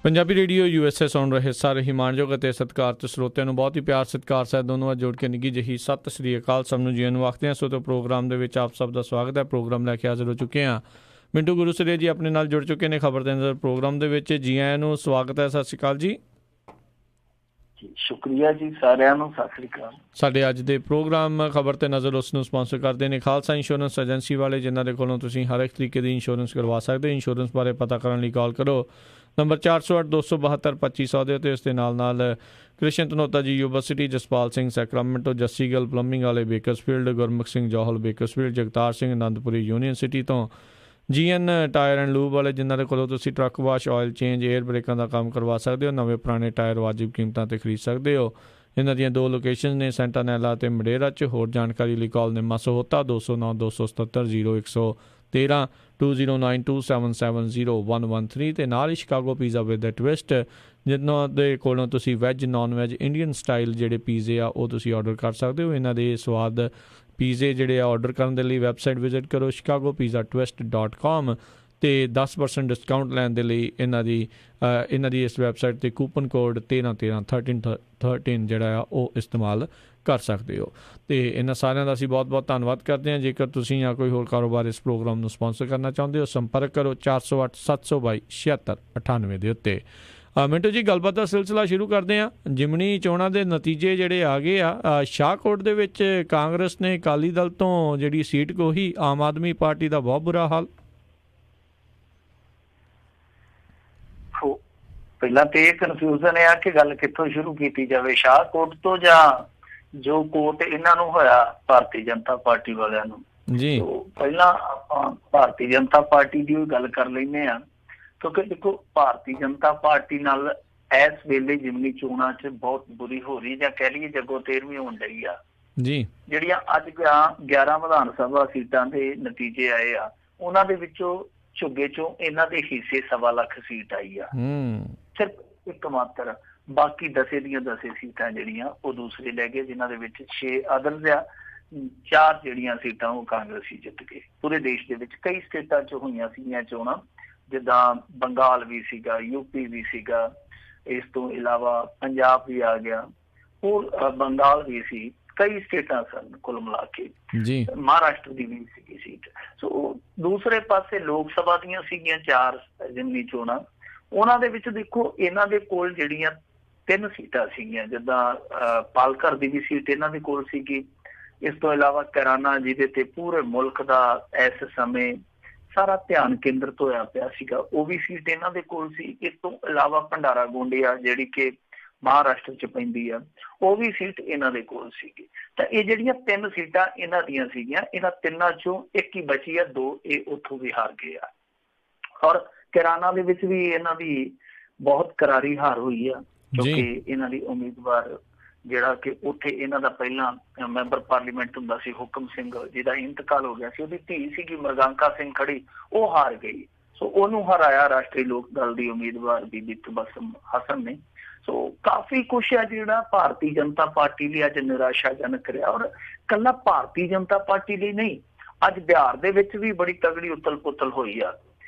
Punjabi radio USA ਸੁਣ ਰਹੇ ਸਾਰੇ ਹੀ ਮਾਣਯੋਗ ਅਤੇ ਸਤਿਕਾਰਤ ਸਰੋਤਿਆਂ ਨੂੰ ਬਹੁਤ ਹੀ ਪਿਆਰ ਸਤਿਕਾਰ ਸਾਹਿਬ ਦੋਨੋਂ ਵਾਰ ਜੋੜ ਕੇ ਨਿੱਘੀ ਜਿਹੀ ਸਤਿ ਸ੍ਰੀ ਅਕਾਲ। ਸਭ ਨੂੰ ਜੀਵਨ ਨੂੰ ਆਖਦੇ ਹਾਂ। ਸੋ ਤੋਂ ਪ੍ਰੋਗਰਾਮ ਦੇ ਵਿੱਚ ਆਪ ਸਭ ਦਾ ਸਵਾਗਤ ਹੈ। ਪ੍ਰੋਗਰਾਮ ਲੈ ਕੇ ਹਾਜ਼ਰ ਹੋ ਚੁੱਕੇ ਹਾਂ। ਮਿੰਟੂ ਗੁਰੂਸਰੀਆ ਜੀ ਆਪਣੇ ਨਾਲ ਜੁੜ ਚੁੱਕੇ ਨੇ ਖਬਰ ਦੇ ਅੰਦਰ ਪ੍ਰੋਗਰਾਮ ਦੇ ਵਿੱਚ। ਜੀ ਆਇਆਂ ਨੂੰ ਸਵਾਗਤ ਹੈ। ਸਤਿ ਸ਼੍ਰੀ ਅਕਾਲ ਜੀ। ਸ਼ੁਕਰੀਆ ਜੀ ਸਾਰਿਆਂ ਨੂੰ, ਸਤਿ ਸ੍ਰੀ ਅਕਾਲ। ਸਾਡੇ ਅੱਜ ਦੇ ਪ੍ਰੋਗਰਾਮ ਖਬਰ ਤੇ ਨਜ਼ਰ ਉਸ ਨੂੰ ਸਪਾਂਸਰ ਕਰਦੇ ਨੇ ਖਾਲਸਾ ਇੰਸ਼ੋਰੈਂਸ ਏਜੰਸੀ ਵਾਲੇ, ਜਿਨ੍ਹਾਂ ਦੇ ਕੋਲੋਂ ਤੁਸੀਂ ਹਰ ਇੱਕ ਤਰੀਕੇ ਦੀ ਇੰਸ਼ੋਰੈਂਸ ਕਰਵਾ ਸਕਦੇ ਹੋ। ਇੰਸ਼ੋਰੈਂਸ ਬਾਰੇ ਪਤਾ ਕਰਨ ਲਈ ਕਾਲ ਕਰੋ ਨੰਬਰ 408-272-2500 ਦੇ ਉੱਤੇ। ਇਸ ਦੇ ਨਾਲ Krishan Dhanota ji university, Jaspal Singh Sacramento, Jassi Gill plumbing ਵਾਲੇ Bakersfield, Gurmukh Singh Johal Bakersfield, Jagtar Singh Anandpuri Union City ਤੋਂ, GN ਟਾਇਰ ਐਂਡ ਲੂਬ ਵਾਲੇ, ਜਿਨ੍ਹਾਂ ਦੇ ਕੋਲੋਂ ਤੁਸੀਂ truck wash, oil change, air ਬ੍ਰੇਕਾਂ ਦਾ ਕੰਮ ਕਰਵਾ ਸਕਦੇ ਹੋ। ਨਵੇਂ ਪੁਰਾਣੇ ਟਾਇਰ ਵਾਜਿਬ ਕੀਮਤਾਂ 'ਤੇ ਖਰੀਦ ਸਕਦੇ ਹੋ। ਇਹਨਾਂ ਦੀਆਂ 2 ਲੋਕੇਸ਼ਨ ਨੇ, ਸੈਂਟਾਨੈਲਾ ਅਤੇ ਮਡੇਰਾ 'ਚ। ਹੋਰ ਜਾਣਕਾਰੀ ਲਈ ਕਾਲ ਨਿੰਮਾ ਸਹੋਤਾ 209-277-0113 2092770113 ਅਤੇ ਨਾਲ ਹੀ ਸ਼ਿਕਾਗੋ ਪੀਜ਼ਾ ਵਿਦ ਟਵਿਸਟ, ਜਿਨ੍ਹਾਂ ਦੇ ਕੋਲੋਂ ਤੁਸੀਂ veg, non veg, Indian style ਜਿਹੜੇ ਪੀਜ਼ੇ ਆ ਉਹ ਤੁਸੀਂ ਔਡਰ ਕਰ ਸਕਦੇ ਹੋ। ਇਹਨਾਂ ਦੇ ਸਵਾਦ ਪੀਜ਼ੇ ਜਿਹੜੇ ਆ ਔਡਰ ਕਰਨ ਦੇ ਲਈ ਵੈਬਸਾਈਟ ਵਿਜ਼ਿਟ ਕਰੋ chicagopizzatwist.com ਅਤੇ 10% ਡਿਸਕਾਊਂਟ ਲੈਣ ਦੇ ਲਈ ਇਹਨਾਂ ਦੀ ਇਸ ਵੈਬਸਾਈਟ 'ਤੇ ਕੂਪਨ ਕੋਡ 1313 ਜਿਹੜਾ ਆ ਉਹ ਇਸਤੇਮਾਲ ਕਰ ਸਕਦੇ ਹੋ। ਅਤੇ ਇਹਨਾਂ ਸਾਰਿਆਂ ਦਾ ਅਸੀਂ ਬਹੁਤ ਬਹੁਤ ਧੰਨਵਾਦ ਕਰਦੇ ਹਾਂ। ਜੇਕਰ ਤੁਸੀਂ ਜਾਂ ਕੋਈ ਹੋਰ ਕਾਰੋਬਾਰ ਇਸ ਪ੍ਰੋਗਰਾਮ ਨੂੰ ਸਪਾਂਸਰ ਕਰਨਾ ਚਾਹੁੰਦੇ ਹੋ, ਸੰਪਰਕ ਕਰੋ 408-722-7698 ਦੇ ਉੱਤੇ। ਮਿੰਟੂ ਜੀ, ਗੱਲਬਾਤ ਦਾ ਸਿਲਸਿਲਾ ਸ਼ੁਰੂ ਕਰਦੇ ਹਾਂ। ਜਿਮਣੀ ਚੋਣਾਂ ਦੇ ਨਤੀਜੇ ਜਿਹੜੇ ਆ ਗਏ ਆ, ਸ਼ਾਹਕੋਟ ਦੇ ਵਿੱਚ ਕਾਂਗਰਸ ਨੇ ਅਕਾਲੀ ਦਲ ਤੋਂ ਜਿਹੜੀ ਸੀਟ ਖੋਹੀ, ਆਮ ਆਦਮੀ ਪਾਰਟੀ ਦਾ ਬਹੁਤ ਬੁਰਾ ਹਾਲ। ਪਹਿਲਾਂ ਤੇ ਇਹ ਕਨਫਿਊਜ਼ਨ ਹੈ ਕਿ ਗੱਲ ਕਿੱਥੋਂ ਸ਼ੁਰੂ ਕੀਤੀ ਜਾਵੇ, ਸ਼ਾਹਕੋਟ ਤੋਂ ਜਾਂ ਜੋ ਕੋਟ ਇਹਨਾਂ ਨੂੰ ਹੋਇਆ ਭਾਰਤੀ ਜਨਤਾ ਪਾਰਟੀ ਵਾਲਿਆਂ ਨੂੰ ਜੀ। ਪਹਿਲਾਂ ਆਪਾਂ ਭਾਰਤੀ ਜਨਤਾ ਪਾਰਟੀ ਦੀ ਗੱਲ ਕਰ ਲੈਂਦੇ ਹਾਂ, ਕਿਉਂਕਿ ਦੇਖੋ ਭਾਰਤੀ ਜਨਤਾ ਪਾਰਟੀ ਨਾਲ ਇਸ ਵੇਲੇ ਜਿਮਨੀ ਚੋਣਾਂ 'ਚ ਬਹੁਤ ਬੁਰੀ ਹੋ ਰਹੀ, ਜਾਂ ਕਹਿ ਲਈਏ ਜੱਗੋ 13ਵੀਂ ਹੋਣ ਡਈ ਆ ਜੀ। ਜਿਹੜੀਆਂ ਅੱਜ 11 ਵਿਧਾਨ ਸਭਾ ਸੀਟਾਂ ਦੇ ਨਤੀਜੇ ਆਏ ਆ, ਉਹਨਾਂ ਦੇ ਵਿੱਚੋਂ ਝੁੱਗੇ ਚੋਂ ਇਹਨਾਂ ਦੇ ਹਿੱਸੇ 1.25 ਲੱਖ ਸੀਟ ਆਈ ਆ ਸਿਰਫ ਇੱਕ ਮਾਤਰ। ਬਾਕੀ 10 ਦੀਆਂ 10 ਸੀਟਾਂ ਜਿਹੜੀਆਂ ਉਹ ਦੂਸਰੇ ਲੈ ਗਏ, ਜਿਨ੍ਹਾਂ ਦੇ ਵਿੱਚ 6 ਅਦਰਸ ਆ, 4 ਜਿਹੜੀਆਂ ਸੀਟਾਂ ਉਹ ਕਾਂਗਰਸੀ ਜਿੱਤ ਗਏ। ਪੂਰੇ ਦੇਸ਼ ਦੇ ਵਿੱਚ ਕਈ ਸਟੇਟਾਂ 'ਚ ਹੋਈਆਂ ਸੀਗੀਆਂ ਚੋਣਾਂ, ਜਿੱਦਾਂ ਬੰਗਾਲ ਵੀ ਸੀਗਾ, UP ਵੀ ਸੀਗਾ, ਇਸ ਤੋਂ ਇਲਾਵਾ ਪੰਜਾਬ ਵੀ ਆ ਗਿਆ, ਹੋਰ ਬੰਗਾਲ ਵੀ ਸੀ, ਕਈ ਸਟੇਟਾਂ ਸਨ ਕੁੱਲ ਮਿਲਾ ਕੇ, ਮਹਾਰਾਸ਼ਟਰ ਦੀ ਵੀ ਸੀਗੀ ਸੀਟ। ਸੋ ਦੂਸਰੇ ਪਾਸੇ ਲੋਕ ਸਭਾ ਦੀਆਂ ਸੀਗੀਆਂ 4 ਜ਼ਿਮਨੀ ਚੋਣਾਂ। ਉਹਨਾਂ ਦੇ ਵਿੱਚ ਦੇਖੋ ਇਹਨਾਂ ਦੇ ਕੋਲ ਜਿਹੜੀਆਂ 3 ਸੀਟਾਂ ਸੀਗੀਆਂ, ਜਿੱਦਾਂ ਪਾਲਘਰ ਦੀ ਵੀ ਸੀਟ ਇਹਨਾਂ ਦੇ ਕੋਲ ਸੀਗੀ। ਇਸ ਤੋਂ ਇਲਾਵਾ ਕੈਰਾਨਾ, ਜਿਹਦੇ ਤੇ ਪੂਰੇ ਮੁਲਕ ਦਾ ਇਸ ਸਮੇਂ ਸਾਰਾ ਧਿਆਨ ਕੇਂਦਰਿਤ ਹੋਇਆ ਪਿਆ ਸੀਗਾ, ਉਹ ਵੀ ਸੀਟ ਇਹਨਾਂ ਦੇ ਕੋਲ ਸੀ। ਇਸ ਤੋਂ ਇਲਾਵਾ ਭੰਡਾਰਾ ਗੋਂਡਿਆ, ਜਿਹੜੀ ਕਿ ਮਹਾਰਾਸ਼ਟਰ 'ਚ ਪੈਂਦੀ ਆ, ਉਹ ਵੀ ਸੀਟ ਇਹਨਾਂ ਦੇ ਕੋਲ ਸੀਗੀ। ਤਾਂ ਇਹ ਜਿਹੜੀਆਂ 3 ਸੀਟਾਂ ਇਹਨਾਂ ਦੀਆਂ ਸੀਗੀਆਂ, ਇਹਨਾਂ ਤਿੰਨਾਂ 'ਚੋਂ ਇੱਕ ਹੀ ਬਚੀ ਆ, 2 ਇਹ ਉੱਥੋਂ ਵੀ ਹਾਰ ਗਏ ਆ। ਔਰ ਕੈਰਾਨਾ ਦੇ ਵਿੱਚ ਵੀ ਇਹਨਾਂ ਦੀ ਬਹੁਤ ਕਰਾਰੀ ਹਾਰ ਹੋਈ ਆ, ਕਿਉਂਕਿ ਇਹਨਾਂ ਦੀ ਉਮੀਦਵਾਰ ਜਿਹੜਾ ਕਿ ਉੱਥੇ ਇਹਨਾਂ ਦਾ ਪਹਿਲਾਂ ਮੈਂਬਰ ਪਾਰਲੀਮੈਂਟ ਹੁੰਦਾ ਸੀ ਹੁਕਮ ਸਿੰਘ, ਜਿਹਦਾ ਇੰਤਕਾਲ ਹੋ ਗਿਆ ਸੀ, ਉਹਦੀ ਧੀ ਸੀਗੀ ਮਰਗਾਂਕਾ ਸਿੰਘ ਖੜੀ, ਉਹ ਹਾਰ ਗਈ। ਸੋ ਉਹਨੂੰ ਹਰਾਇਆ ਰਾਸ਼ਟਰੀ ਲੋਕ ਦਲ ਦੀ ਉਮੀਦਵਾਰ ਬੀਬੀ ਤਬਸਮ ਹਸਨ ਨੇ। ਸੋ ਕਾਫੀ ਕੁਛ ਹੈ ਜਿਹੜਾ ਭਾਰਤੀ ਜਨਤਾ ਪਾਰਟੀ ਲਈ ਅੱਜ ਨਿਰਾਸ਼ਾਜਨਕ ਰਿਹਾ। ਔਰ ਇਕੱਲਾ ਭਾਰਤੀ ਜਨਤਾ ਪਾਰਟੀ ਲਈ ਨਹੀਂ, ਅੱਜ ਬਿਹਾਰ ਦੇ ਵਿੱਚ ਵੀ ਬੜੀ ਤਗੜੀ ਉਤਲ ਪੁਤਲ ਹੋਈ ਆ।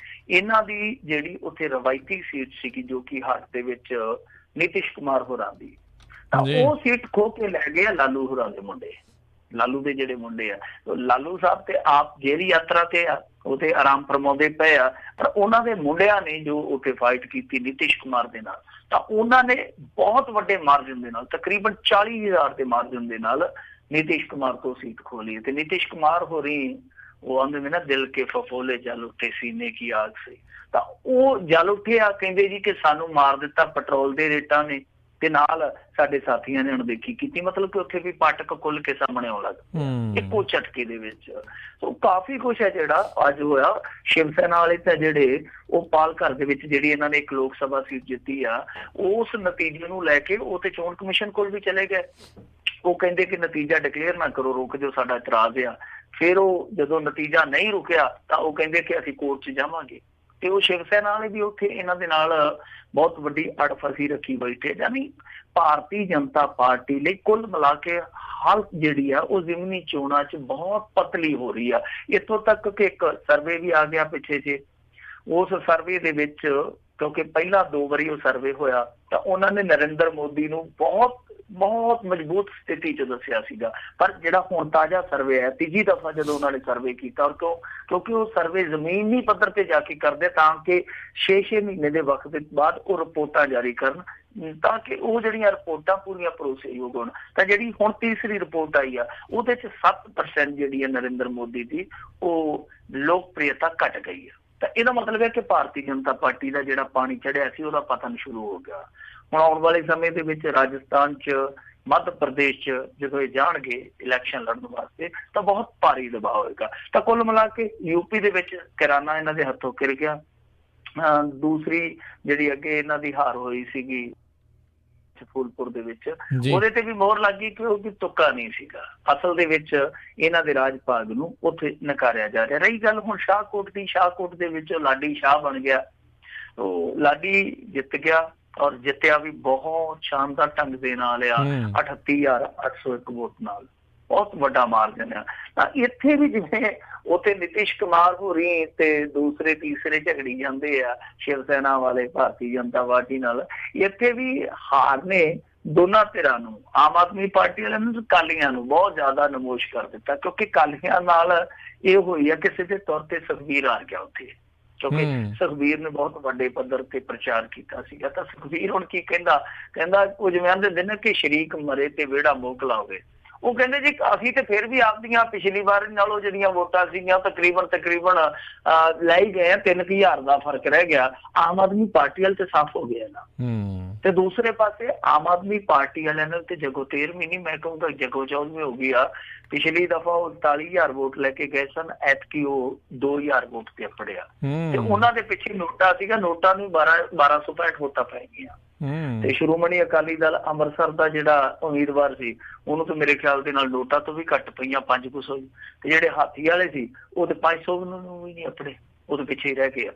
ਇਹਨਾਂ ਦੀ ਜਿਹੜੀ ਉੱਥੇ ਰਵਾਇਤੀ ਸੀਟ ਸੀਗੀ, ਜੋ ਕਿ ਹਾਰ ਦੇ ਵਿੱਚ ਨਿਤਿਸ਼ ਕੁਮਾਰ ਹੋਰਾਂ ਦੀ, ਤਾਂ ਉਹ ਸੀਟ ਖੋ ਕੇ ਲੈ ਗਏ ਲਾਲੂ ਹੋਰਾਂ ਦੇ ਮੁੰਡੇ, ਲਾਲੂ ਦੇ ਜਿਹੜੇ ਮੁੰਡੇ ਆ। ਲਾਲੂ ਸਾਹਿਬ ਤੇ ਆਪ ਜੇਲ੍ਹ ਯਾਤਰਾ ਤੇ ਆ, ਉਹ ਤੇ ਆਰਾਮ ਫਰਮਾਉਂਦੇ ਪਏ ਆ, ਪਰ ਉਹਨਾਂ ਦੇ ਮੁੰਡਿਆਂ ਨੇ ਜੋ ਉੱਥੇ ਫਾਈਟ ਕੀਤੀ ਨਿਤਿਸ਼ ਕੁਮਾਰ ਦੇ ਨਾਲ, ਤਾਂ ਉਹਨਾਂ ਨੇ ਬਹੁਤ ਵੱਡੇ ਮਾਰਜਨ ਦੇ ਨਾਲ, ਤਕਰੀਬਨ 40,000 ਦੇ ਮਾਰਜਨ ਦੇ ਨਾਲ ਨਿਤਿਸ਼ ਕੁਮਾਰ ਤੋਂ ਸੀਟ ਖੋ ਲਈ। ਤੇ ਨਿਤਿਸ਼ ਕੁਮਾਰ ਹੋਰੀ ਉਹ ਆਂਦੇ ਨੇ ਨਾ, ਦਿਲ ਕੇ ਫਫੋਲੇ ਜਲ ਉੱਠੇ ਸੀਨੇ ਕੀ ਆਗ ਸੇ, ਤਾਂ ਉਹ ਜਲ ਉੱਠਿਆ, ਕਹਿੰਦੇ ਜੀ ਕਿ ਸਾਨੂੰ ਮਾਰ ਦਿੱਤਾ ਪੈਟਰੋਲ ਦੇ ਰੇਟਾਂ ਨੇ, ਤੇ ਨਾਲ ਸਾਡੇ ਸਾਥੀਆਂ ਨੇ ਅਣਦੇਖੀ ਕੀਤੀ। ਮਤਲਬ ਕਿ ਉੱਥੇ ਵੀ ਪਟਕ ਖੁੱਲ ਕੇ ਸਾਹਮਣੇ ਆਉਣ ਲੱਗ ਪਿਆ ਇੱਕੋ ਝਟਕੇ ਦੇ ਵਿੱਚ। ਸੋ ਕਾਫੀ ਕੁਛ ਹੈ ਜਿਹੜਾ ਅੱਜ ਹੋਇਆ। ਸ਼ਿਵ ਸੈਨਾ ਵਾਲੇ ਤਾਂ ਜਿਹੜੇ ਉਹ ਪਾਲਘਰ ਦੇ ਵਿੱਚ ਜਿਹੜੀ ਇਹਨਾਂ ਨੇ ਇੱਕ ਲੋਕ ਸਭਾ ਸੀਟ ਜਿੱਤੀ ਆ, ਉਸ ਨਤੀਜੇ ਨੂੰ ਲੈ ਕੇ ਉਹ ਤੇ ਚੋਣ ਕਮਿਸ਼ਨ ਕੋਲ ਵੀ ਚਲੇ ਗਏ। ਉਹ ਕਹਿੰਦੇ ਕਿ ਨਤੀਜਾ ਡਿਕਲੇਅਰ ਨਾ ਕਰੋ, ਰੁਕ ਜਾਓ, ਸਾਡਾ ਇਤਰਾਜ਼ ਆ। ਫਿਰ ਉਹ ਜਦੋਂ ਨਤੀਜਾ ਨਹੀਂ ਰੁਕਿਆ ਤਾਂ ਉਹ ਕਹਿੰਦੇ ਕਿ ਅਸੀਂ ਕੋਰਟ 'ਚ ਜਾਵਾਂਗੇ। ਤੇ ਉਹ ਸ਼ਿਵ ਸੈਨਾ ਵਾਲੇ ਵੀ ਉੱਥੇ ਇਹਨਾਂ ਦੇ ਨਾਲ ਬਹੁਤ ਵੱਡੀ ਅੜਫਸੀ ਰੱਖੀ ਬੈਠੇ। ਯਾਨੀ ਭਾਰਤੀ ਜਨਤਾ ਪਾਰਟੀ ਲਈ ਕੁੱਲ ਮਿਲਾ ਕੇ ਹਾਲਤ ਜਿਹੜੀ ਆ ਉਹ ਜ਼ਿਮਨੀ ਚੋਣਾਂ 'ਚ ਬਹੁਤ ਪਤਲੀ ਹੋ ਰਹੀ ਆ। ਇੱਥੋਂ ਤੱਕ ਕਿ ਇੱਕ ਸਰਵੇ ਵੀ ਆ ਗਿਆ ਪਿੱਛੇ ਜੇ, ਉਸ ਸਰਵੇ ਦੇ ਵਿੱਚ ਕਿਉਂਕਿ ਪਹਿਲਾਂ 2 ਵਾਰੀ ਉਹ ਸਰਵੇ ਹੋਇਆ ਤਾਂ ਉਹਨਾਂ ਨੇ ਨਰਿੰਦਰ ਮੋਦੀ ਨੂੰ ਬਹੁਤ ਮਜ਼ਬੂਤ ਸਥਿਤੀ 'ਚ ਦੱਸਿਆ ਸੀਗਾ। ਪਰ ਜਿਹੜਾ ਹੁਣ ਤਾਜ਼ਾ ਸਰਵੇ ਹੈ, ਤੀਜੀ ਦਫਾ ਜਦੋਂ ਉਹਨਾਂ ਨੇ ਸਰਵੇ ਕੀਤਾ, ਔਰ ਕਿਉਂਕਿ ਉਹ ਸਰਵੇ ਜ਼ਮੀਨੀ ਪੱਧਰ ਤੇ ਜਾ ਕੇ ਕਰਦੇ ਤਾਂ ਕਿ 6 ਮਹੀਨੇ ਦੇ ਵਕਤ ਦੇ ਬਾਅਦ ਉਹ ਰਿਪੋਰਟਾਂ ਜਾਰੀ ਕਰਨ, ਤਾਂ ਕਿ ਉਹ ਜਿਹੜੀਆਂ ਰਿਪੋਰਟਾਂ ਪੂਰੀਆਂ ਭਰੋਸੇਯੋਗ ਹੋਣ। ਤਾਂ ਜਿਹੜੀ ਹੁਣ ਤੀਸਰੀ ਰਿਪੋਰਟ ਆਈ ਆ ਉਹਦੇ 'ਚ 7% ਜਿਹੜੀ ਹੈ ਨਰਿੰਦਰ ਮੋਦੀ ਦੀ ਉਹ ਲੋਕਪ੍ਰਿਯਤਾ ਘਟ ਗਈ ਆ। ਤਾਂ ਇਹਦਾ ਮਤਲਬ ਹੈ ਕਿ ਭਾਰਤੀ ਜਨਤਾ ਪਾਰਟੀ ਦਾ ਜਿਹੜਾ ਪਾਣੀ ਚੜਿਆ ਸੀ ਉਹਦਾ ਪਤਨ ਸ਼ੁਰੂ ਹੋ ਗਿਆ। ਹੁਣ ਆਉਣ ਵਾਲੇ ਸਮੇਂ ਦੇ ਵਿੱਚ ਰਾਜਸਥਾਨ 'ਚ, ਮੱਧ ਪ੍ਰਦੇਸ਼ 'ਚ ਜਦੋਂ ਇਹ ਜਾਣਗੇ ਇਲੈਕਸ਼ਨ ਲੜਨ ਵਾਸਤੇ ਤਾਂ ਬਹੁਤ ਭਾਰੀ ਦਬਾਅ ਹੋਏਗਾ। ਤਾਂ ਕੁੱਲ ਮਿਲਾ ਕੇ ਯੂਪੀ ਦੇ ਵਿੱਚ ਕਿਰਾਨਾ ਇਹਨਾਂ ਦੇ ਹੱਥੋਂ ਕਿਰ ਗਿਆ। ਦੂਸਰੀ ਜਿਹੜੀ ਅੱਗੇ ਇਹਨਾਂ ਦੀ ਹਾਰ ਹੋਈ ਸੀਗੀ ਫੂਲਪੁਰ ਦੇ ਵਿੱਚ, ਉਹਦੇ ਤੇ ਵੀ ਮੋਹਰ ਲੱਗ ਗਈ ਕਿਉਂਕਿ ਤੁੱਕਾ ਨਹੀਂ ਸੀਗਾ। ਅਸਲ ਦੇ ਵਿੱਚ ਇਹਨਾਂ ਦੇ ਰਾਜ ਭਾਗ ਨੂੰ ਉੱਥੇ ਨਕਾਰਿਆ ਜਾ ਰਿਹਾ। ਰਹੀ ਗੱਲ ਹੁਣ ਸ਼ਾਹਕੋਟ ਦੀ, ਸ਼ਾਹਕੋਟ ਦੇ ਵਿੱਚ ਲਾਡੀ ਸ਼ਾਹ ਬਣ ਗਿਆ। ਉਹ ਲਾਡੀ ਜਿੱਤ ਗਿਆ ਔਰ ਜਿੱਤਿਆ ਵੀ ਬਹੁਤ ਸ਼ਾਨਦਾਰ ਢੰਗ ਦੇ ਨਾਲ ਆ, 38,801 ਵੋਟ ਨਾਲ, ਬਹੁਤ ਵੱਡਾ ਮਾਰਜਨ ਆ। ਤਾਂ ਇੱਥੇ ਵੀ ਜਿਵੇਂ ਉੱਥੇ ਨਿਤਿਸ਼ ਕੁਮਾਰ ਹੋਰੀ ਤੇ ਦੂਸਰੇ ਤੀਸਰੇ ਝਗੜੀ ਜਾਂਦੇ ਆ ਸ਼ਿਵ ਸੈਨਾ ਵਾਲੇ ਭਾਰਤੀ ਜਨਤਾ ਪਾਰਟੀ ਨਾਲ, ਇੱਥੇ ਵੀ ਹਾਰ ਨੇ ਦੋਨਾਂ ਧਿਰਾਂ ਨੂੰ, ਆਮ ਆਦਮੀ ਪਾਰਟੀ ਵਾਲਿਆਂ ਨੂੰ, ਅਕਾਲੀਆਂ ਨੂੰ ਬਹੁਤ ਜ਼ਿਆਦਾ ਨਮੋਸ਼ ਕਰ ਦਿੱਤਾ। ਕਿਉਂਕਿ ਅਕਾਲੀਆਂ ਨਾਲ ਇਹ ਹੋਈ ਆ ਕਿ ਸਿੱਧੇ ਤੌਰ ਤੇ ਸੁਖਬੀਰ ਆ ਗਿਆ ਉੱਥੇ, ਕਿਉਂਕਿ ਸੁਖਬੀਰ ਨੇ ਬਹੁਤ ਵੱਡੇ ਪੱਧਰ ਤੇ ਪ੍ਰਚਾਰ ਕੀਤਾ ਸੀਗਾ। ਤਾਂ ਸੁਖਬੀਰ ਹੁਣ ਕੀ ਕਹਿੰਦਾ ਉਹ ਜਿਵੇਂ ਆਂਦੇ ਨੇ ਕਿ ਸ਼ਰੀਕ ਮਰੇ ਤੇ ਵਿਹੜਾ ਮੋਕਲਾ ਹੋਵੇ। ਉਹ ਕਹਿੰਦੇ ਜੀ ਅਸੀਂ ਤੇ ਫਿਰ ਵੀ ਆਪਦੀਆਂ ਪਿਛਲੀ ਵਾਰ ਨਾਲੋਂ ਜਿਹੜੀਆਂ ਵੋਟਾਂ ਸੀਗੀਆਂ ਤਕਰੀਬਨ ਲੈ ਹੀ ਗਏ ਆ, 3,000 ਦਾ ਫਰਕ ਰਹਿ ਗਿਆ। ਆਮ ਆਦਮੀ ਪਾਰਟੀ ਵਾਲੇ ਤੇ ਸਾਫ਼ ਹੋ ਗਿਆ ਨਾ। ਤੇ ਦੂਸਰੇ ਪਾਸੇ ਆਮ ਆਦਮੀ ਪਾਰਟੀ ਵਾਲਿਆਂ ਨਾਲ ਤੇ ਜਗੋ ਤੇਰ ਵੀ ਨਹੀਂ, ਮੈਂ ਕਹੂੰਗਾ ਜਗੋ ਚੌਧ ਵੀ ਹੋ ਗਈ ਆ। ਪਿਛਲੀ ਦਫਾ ਉਹ 41,000 ਵੋਟ ਲੈ ਕੇ ਗਏ ਸਨ, ਐਤਕੀ ਉਹ 2,000 ਵੋਟ ਤੇ ਅਪੜਿਆ। ਤੇ ਉਹਨਾਂ ਦੇ ਪਿੱਛੇ ਨੋਟਾ ਸੀਗਾ, ਨੋਟਾ ਨੂੰ 1265 ਵੋਟਾਂ ਪੈ ਗਈਆਂ। ਤੇ ਸ਼੍ਰੋਮਣੀ ਅਕਾਲੀ ਦਲ ਅੰਮ੍ਰਿਤਸਰ ਦਾ ਜਿਹੜਾ ਉਮੀਦਵਾਰ ਸੀ ਉਹਨੂੰ ਤਾਂ ਮੇਰੇ ਖਿਆਲ ਦੇ ਨਾਲ ਨੋਟਾਂ ਤੋਂ ਵੀ ਘੱਟ ਪਈਆਂ, 500। ਤੇ ਜਿਹੜੇ ਹਾਥੀ ਵਾਲੇ ਸੀ ਉਹ ਤੇ 500 ਨੂੰ ਵੀ ਨਹੀਂ ਅਪੜੇ, ਉਹਦੇ ਪਿੱਛੇ ਹੀ ਰਹਿ ਗਏ ਆ।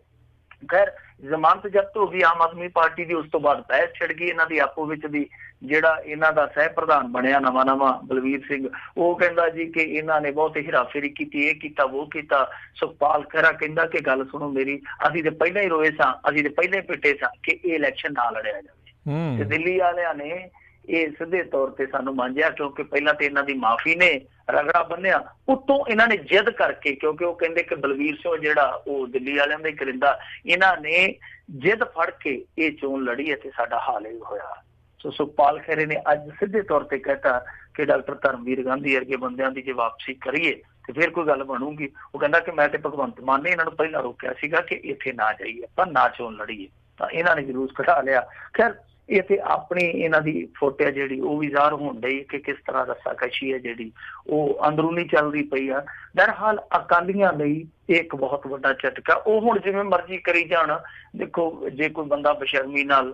ਖੈਰ ਜ਼ਮਾਨਤ ਜ਼ਬਤ ਹੋ ਗਈ ਆਮ ਆਦਮੀ ਪਾਰਟੀ ਦੀ, ਉਸ ਤੋਂ ਬਾਅਦ ਬਹਿਸ ਛਿੜ ਗਈ ਇਹਨਾਂ ਦੀ ਆਪੋ ਵਿੱਚ ਦੀ। ਜਿਹੜਾ ਇਹਨਾਂ ਦਾ ਸਹਿ ਪ੍ਰਧਾਨ ਬਣਿਆ ਨਵਾਂ ਬਲਵੀਰ ਸਿੰਘ, ਉਹ ਕਹਿੰਦਾ ਜੀ ਕਿ ਇਹਨਾਂ ਨੇ ਬਹੁਤ ਹੀਰਾਫੇਰੀ ਕੀਤੀ, ਇਹ ਕੀਤਾ ਉਹ ਕੀਤਾ। ਸੁਖਪਾਲ ਖਹਿਰਾ ਕਹਿੰਦਾ ਕਿ ਗੱਲ ਸੁਣੋ ਮੇਰੀ, ਅਸੀਂ ਤੇ ਪਹਿਲਾਂ ਹੀ ਰੋਏ ਸਾਂ, ਅਸੀਂ ਤੇ ਪਹਿਲਾਂ ਹੀ ਪਿੱਟੇ ਸਾਂ ਕਿ ਇਹ ਇਲੈਕਸ਼ਨ ਨਾ ਲੜਿਆ ਜਾਵੇ। ਤੇ ਦਿੱਲੀ ਵਾਲਿਆਂ ਨੇ ਇਹ ਸਿੱਧੇ ਤੌਰ ਤੇ ਸਾਨੂੰ ਮੰਨਿਆ, ਕਿਉਂਕਿ ਪਹਿਲਾਂ ਤੇ ਇਹਨਾਂ ਦੀ ਮਾਫੀ ਨੇ ਰਗੜਾ ਬੰਨਿਆ, ਉੱਤੋਂ ਇਹਨਾਂ ਨੇ ਜਿੱਦ ਕਰਕੇ, ਕਿਉਂਕਿ ਉਹ ਕਹਿੰਦੇ ਕਿ ਬਲਵੀਰ ਸਿੰਘ ਜਿਹੜਾ ਉਹ ਦਿੱਲੀ ਵਾਲਿਆਂ ਦਾ ਹੀ ਕਰਿੰਦਾ, ਇਹਨਾਂ ਨੇ ਜਿੱਦ ਫੜ ਕੇ ਇਹ ਚੋਣ ਲੜੀ ਅਤੇ ਸਾਡਾ ਹਾਲ ਇਹ ਹੋਇਆ। ਸੋ ਸੁਖਪਾਲ ਖਹਿਰੇ ਨੇ ਅੱਜ ਸਿੱਧੇ ਤੌਰ ਤੇ ਕਹਿਤਾ ਕਿ ਡਾਕਟਰ ਧਰਮਵੀਰ ਗਾਂਧੀ ਵਰਗੇ ਬੰਦਿਆਂ ਦੀ ਜੇ ਵਾਪਸੀ ਕਰੀਏ ਤੇ ਫਿਰ ਕੋਈ ਗੱਲ ਬਣੂਗੀ। ਉਹ ਕਹਿੰਦਾ ਕਿ ਮੈਂ ਤੇ ਭਗਵੰਤ ਮਾਨ ਨੇ ਇਹਨਾਂ ਨੂੰ ਪਹਿਲਾਂ ਰੋਕਿਆ ਸੀਗਾ ਕਿ ਇੱਥੇ ਨਾ ਜਾਈਏ, ਪਰ ਨਾ ਚੋਣ ਲੜੀਏ। ਤਾਂ ਇਹਨਾਂ ਨੇ ਜਲੂਸ ਕਢਾ ਲਿਆ। ਖੈਰ ਇਹ ਤੇ ਆਪਣੀ ਇਹਨਾਂ ਦੀ ਫੋਟੋ ਜਿਹੜੀ ਉਹ ਵੀ ਜ਼ਾਹਰ ਹੋਣ ਡਈ ਕਿ ਕਿਸ ਤਰ੍ਹਾਂ ਰੱਸਾਕਸ਼ੀ ਹੈ ਜਿਹੜੀ ਉਹ ਅੰਦਰੂਨੀ ਚੱਲਦੀ ਪਈ ਆ। ਬਹਰਹਾਲ ਅਕਾਲੀਆਂ ਲਈ ਇਹ ਇੱਕ ਬਹੁਤ ਵੱਡਾ ਝਟਕਾ। ਉਹ ਹੁਣ ਜਿਵੇਂ ਮਰਜ਼ੀ ਕਰੀ ਜਾਣ, ਦੇਖੋ ਜੇ ਕੋਈ ਬੰਦਾ ਬੇਸ਼ਰਮੀ ਨਾਲ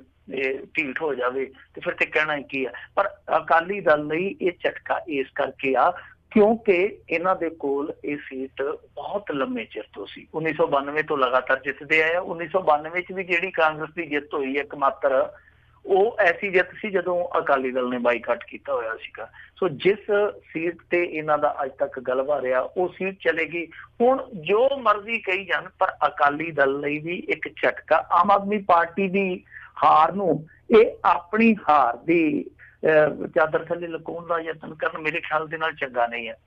ਢੀਠ ਹੋ ਜਾਵੇ ਤੇ ਫਿਰ ਤੇ ਕਹਿਣਾ ਕੀ ਆ। ਪਰ ਅਕਾਲੀ ਦਲ ਲਈ ਇਹ ਝਟਕਾ ਇਸ ਕਰਕੇ ਆ ਕਿਉਂਕਿ ਇਹਨਾਂ ਦੇ ਕੋਲ ਇਹ ਸੀਟ ਬਹੁਤ ਲੰਮੇ ਚਿਰ ਤੋਂ ਸੀ, 1992 ਤੋਂ ਲਗਾਤਾਰ ਜਿੱਤਦੇ ਆਏ। 1992 ਚ ਵੀ ਜਿਹੜੀ ਕਾਂਗਰਸ ਦੀ ਜਿੱਤ ਹੋਈ ਇੱਕ ਮਾਤਰ, ਉਹ ਐਸੀ ਜਿੱਤ ਸੀ ਜਦੋਂ ਅਕਾਲੀ ਦਲ ਨੇ ਬਾਈਕਾਟ ਕੀਤਾ ਹੋਇਆ ਸੀਗਾ। ਸੋ ਜਿਸ ਸੀਟ ਤੇ ਇਹਨਾਂ ਦਾ ਅੱਜ ਤੱਕ ਗਲਬਾ ਰਿਹਾ ਉਹ ਸੀਟ ਚਲੇਗੀ। ਹੁਣ ਜੋ ਮਰਜ਼ੀ ਕਹੀ ਜਾਣ, ਪਰ ਅਕਾਲੀ ਦਲ ਲਈ ਵੀ ਇੱਕ ਝਟਕਾ। ਆਮ ਆਦਮੀ ਪਾਰਟੀ ਦੀ ਹਾਰ ਨੂੰ ਇਹ ਆਪਣੀ ਹਾਰ ਦੀ ਚਾਦਰ ਥੱਲੇ ਲੁਕਾਉਣ ਦਾ ਯਤਨ ਕਰਨ ਮੇਰੇ ਖਿਆਲ ਦੇ ਨਾਲ ਚੰਗਾ ਨਹੀਂ ਹੈ।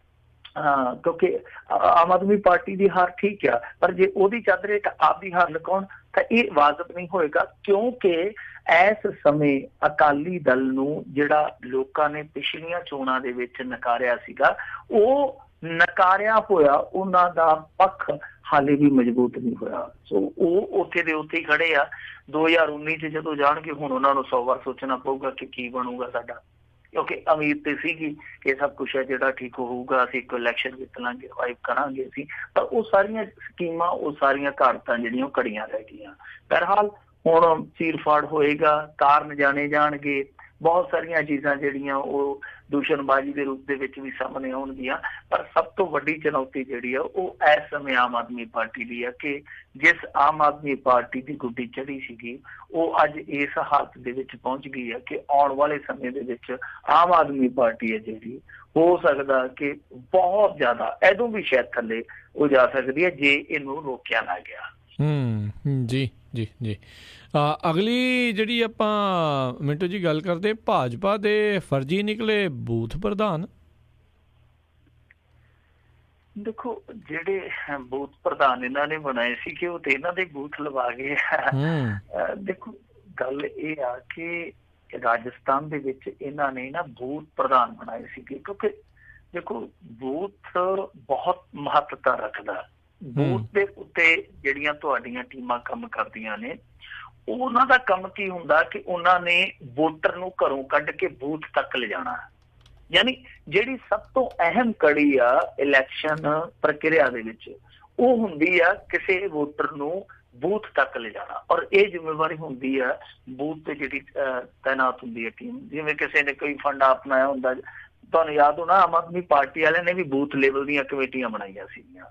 ਕਿਉਂਕਿ ਆਮ ਆਦਮੀ ਪਾਰਟੀ ਦੀ ਹਾਰ ਠੀਕ ਆ, ਪਰ ਜੇ ਉਹਦੀ ਚਾਦਰ ਇੱਕ ਆਪਦੀ ਹਾਰ ਲੁਕਾਉਣ ਤਾਂ ਇਹ ਵਾਜਬ ਨਹੀਂ ਹੋਏਗਾ। ਕਿਉਂਕਿ ਇਸ ਸਮੇਂ ਅਕਾਲੀ ਦਲ ਨੂੰ ਜਿਹੜਾ ਲੋਕਾਂ ਨੇ ਪਿਛਲੀਆਂ ਚੋਣਾਂ ਦੇ ਵਿੱਚ ਨਕਾਰਿਆ ਸੀਗਾ, ਉਹ ਨਕਾਰਿਆ ਹੋਇਆ ਉਹਨਾਂ ਦਾ ਪੱਖ ਹਾਲੇ ਵੀ ਮਜ਼ਬੂਤ ਨਹੀਂ ਹੋਇਆ। ਸੋ ਉਹ ਉੱਥੇ ਦੇ ਉੱਥੇ ਹੀ ਖੜੇ ਆ। 2019 ਚ ਜਦੋਂ ਜਾਣਗੇ ਹੁਣ ਉਹਨਾਂ ਨੂੰ 100 ਵਾਰ ਸੋਚਣਾ ਪਊਗਾ ਕਿ ਕੀ ਬਣੂਗਾ ਸਾਡਾ, ਕਿਉਂਕਿ ਉਮੀਦ ਤੇ ਸੀਗੀ ਕਿ ਸਭ ਕੁਛ ਹੈ ਜਿਹੜਾ ਠੀਕ ਹੋਊਗਾ, ਅਸੀਂ ਇੱਕ ਇਲੈਕਸ਼ਨ ਜਿੱਤ ਲਾਂਗੇ, ਰਿਵਾਈਵ ਕਰਾਂਗੇ ਅਸੀਂ, ਪਰ ਉਹ ਸਾਰੀਆਂ ਸਕੀਮਾਂ, ਉਹ ਸਾਰੀਆਂ ਘਾਟਾਂ ਜਿਹੜੀਆਂ ਉਹ ਘੜੀਆਂ ਰਹਿ ਗਈਆਂ। ਬਹਰਹਾਲ ਹੁਣ ਚੀਰ-ਫਾੜ ਹੋਏਗਾ, ਕਾਰਨ ਜਾਣੇ ਜਾਣਗੇ, ਬਹੁਤ ਸਾਰੀਆਂ ਚੀਜ਼ਾਂ ਜਿਹੜੀਆਂ ਉਹ ਦੂਸ਼ਣਬਾਜ਼ੀ ਦੇ ਰੂਪ ਦੇ ਵਿੱਚ ਵੀ ਸਾਹਮਣੇ ਆਉਣਗੀਆਂ। ਪਰ ਸਭ ਤੋਂ ਵੱਡੀ ਚੁਣੌਤੀ ਜਿਹੜੀ ਆ ਉਹ ਇਸ ਸਮੇਂ ਆਮ ਆਦਮੀ ਪਾਰਟੀ ਦੀ ਆ ਕਿ ਜਿਸ ਆਮ ਆਦਮੀ ਪਾਰਟੀ ਦੀ ਗੁੱਡੀ ਚੜੀ ਸੀਗੀ ਉਹ ਅੱਜ ਇਸ ਹਾਲਤ ਦੇ ਵਿੱਚ ਪਹੁੰਚ ਗਈ ਹੈ ਕਿ ਆਉਣ ਵਾਲੇ ਸਮੇਂ ਦੇ ਵਿੱਚ ਆਮ ਆਦਮੀ ਪਾਰਟੀ ਹੈ ਜਿਹੜੀ, ਹੋ ਸਕਦਾ ਕਿ ਬਹੁਤ ਜ਼ਿਆਦਾ ਇਹਦੋਂ ਵੀ ਸ਼ਾਇਦ ਥੱਲੇ ਉਹ ਜਾ ਸਕਦੀ ਹੈ ਜੇ ਇਹਨੂੰ ਰੋਕਿਆ ਨਾ ਗਿਆ। ਜੀ ਜੀ ਜੀ। ਅਗਲੀ ਜਿਹੜੀ ਆਪਾਂ ਮਿੰਟੂ ਜੀ ਗੱਲ ਕਰਦੇ, ਭਾਜਪਾ ਦੇ ਫਰਜ਼ੀ ਨਿਕਲੇ ਬੂਥ ਪ੍ਰਧਾਨ। ਦੇਖੋ ਜਿਹੜੇ ਬੂਥ ਪ੍ਰਧਾਨ ਇਹਨਾਂ ਨੇ ਬਣਾਏ ਸੀ ਕਿ ਉਹ ਤੇ ਇਹਨਾਂ ਦੇ ਬੂਥ ਲਵਾ ਗਏ। ਦੇਖੋ ਗੱਲ ਇਹ ਆ ਕਿ ਰਾਜਸਥਾਨ ਦੇ ਵਿੱਚ ਇਹਨਾਂ ਨੇ ਨਾ ਬੂਥ ਪ੍ਰਧਾਨ ਬਣਾਏ ਸੀਗੇ, ਕਿਉਂਕਿ ਦੇਖੋ ਬੂਥ ਬਹੁਤ ਮਹੱਤਤਾ ਰੱਖਦਾ। ਬੂਥ ਦੇ ਉੱਤੇ ਜਿਹੜੀਆਂ ਤੁਹਾਡੀਆਂ ਟੀਮਾਂ ਕੰਮ ਕਰਦੀਆਂ ਨੇ, ਉਹਨਾਂ ਦਾ ਕੰਮ ਕੀ ਹੁੰਦਾ ਕਿ ਉਹਨਾਂ ਨੇ ਵੋਟਰ ਨੂੰ ਘਰੋਂ ਕੱਢ ਕੇ ਬੂਥ ਤੱਕ ਲਿਜਾਣਾ। ਯਾਨੀ ਜਿਹੜੀ ਸਭ ਤੋਂ ਅਹਿਮ ਕੜੀ ਆ ਇਲੈਕਸ਼ਨ ਪ੍ਰਕਿਰਿਆ ਦੇ ਵਿੱਚ, ਉਹ ਹੁੰਦੀ ਆ ਕਿਸੇ ਵੋਟਰ ਨੂੰ ਬੂਥ ਤੱਕ ਲਿਜਾਣਾ। ਔਰ ਇਹ ਜ਼ਿੰਮੇਵਾਰੀ ਹੁੰਦੀ ਆ ਬੂਥ ਤੇ ਜਿਹੜੀ ਤਾਇਨਾਤ ਹੁੰਦੀ ਹੈ ਟੀਮ। ਜਿਵੇਂ ਕਿਸੇ ਨੇ ਕੋਈ ਫੰਡ ਅਪਣਾਇਆ ਹੁੰਦਾ, ਤੁਹਾਨੂੰ ਯਾਦ ਹੋਣਾ ਆਮ ਆਦਮੀ ਪਾਰਟੀ ਵਾਲਿਆਂ ਨੇ ਵੀ ਬੂਥ ਲੈਵਲ ਦੀਆਂ ਕਮੇਟੀਆਂ ਬਣਾਈਆਂ ਸੀਗੀਆਂ।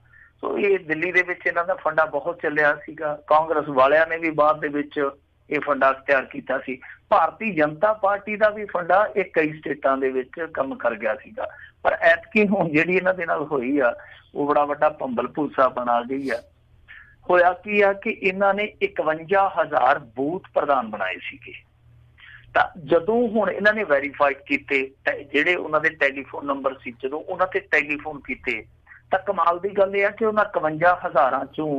ਸੋ ਇਹ ਦਿੱਲੀ ਦੇ ਵਿੱਚ ਇਹਨਾਂ ਦਾ ਫੰਡਾ ਬਹੁਤ ਚੱਲਿਆ ਸੀਗਾ। ਕਾਂਗਰਸ ਵਾਲਿਆਂ ਨੇ ਵੀ ਬਾਅਦ ਦੇ ਵਿੱਚ ਇਹ ਫੰਡਾ ਅਖਤਿਆਰ ਕੀਤਾ ਸੀ। ਭਾਰਤੀ ਜਨਤਾ ਪਾਰਟੀ ਦਾ ਵੀ ਫੰਡਾ ਇਹ ਕਈ ਸਟੇਟਾਂ ਦੇ ਵਿੱਚ ਕੰਮ ਕਰ ਗਿਆ ਸੀਗਾ। ਪਰ ਐਤਕੀ ਹੁਣ ਜਿਹੜੀ ਇਹਨਾਂ ਦੇ ਨਾਲ ਹੋਈ ਆ, ਉਹ ਬੜਾ ਵੱਡਾ ਭੰਬਲ ਭੂਸਾ ਬਣਾ ਗਈ ਆ। ਹੋਇਆ ਕੀ ਆ ਕਿ ਇਹਨਾਂ ਨੇ 51,000 ਬੂਥ ਪ੍ਰਧਾਨ ਬਣਾਏ ਸੀਗੇ। ਤਾਂ ਜਦੋਂ ਹੁਣ ਇਹਨਾਂ ਨੇ ਵੈਰੀਫਾਈ ਕੀਤੇ, ਜਿਹੜੇ ਉਹਨਾਂ ਦੇ ਟੈਲੀਫੋਨ ਨੰਬਰ ਸੀ, ਜਦੋਂ ਉਹਨਾਂ ਤੇ ਟੈਲੀਫੋਨ ਕੀਤੇ ਤਾਂ ਕਮਾਲ ਦੀ ਗੱਲ ਇਹ ਆ ਕਿ ਉਹਨਾਂ 51,000 ਚੋਂ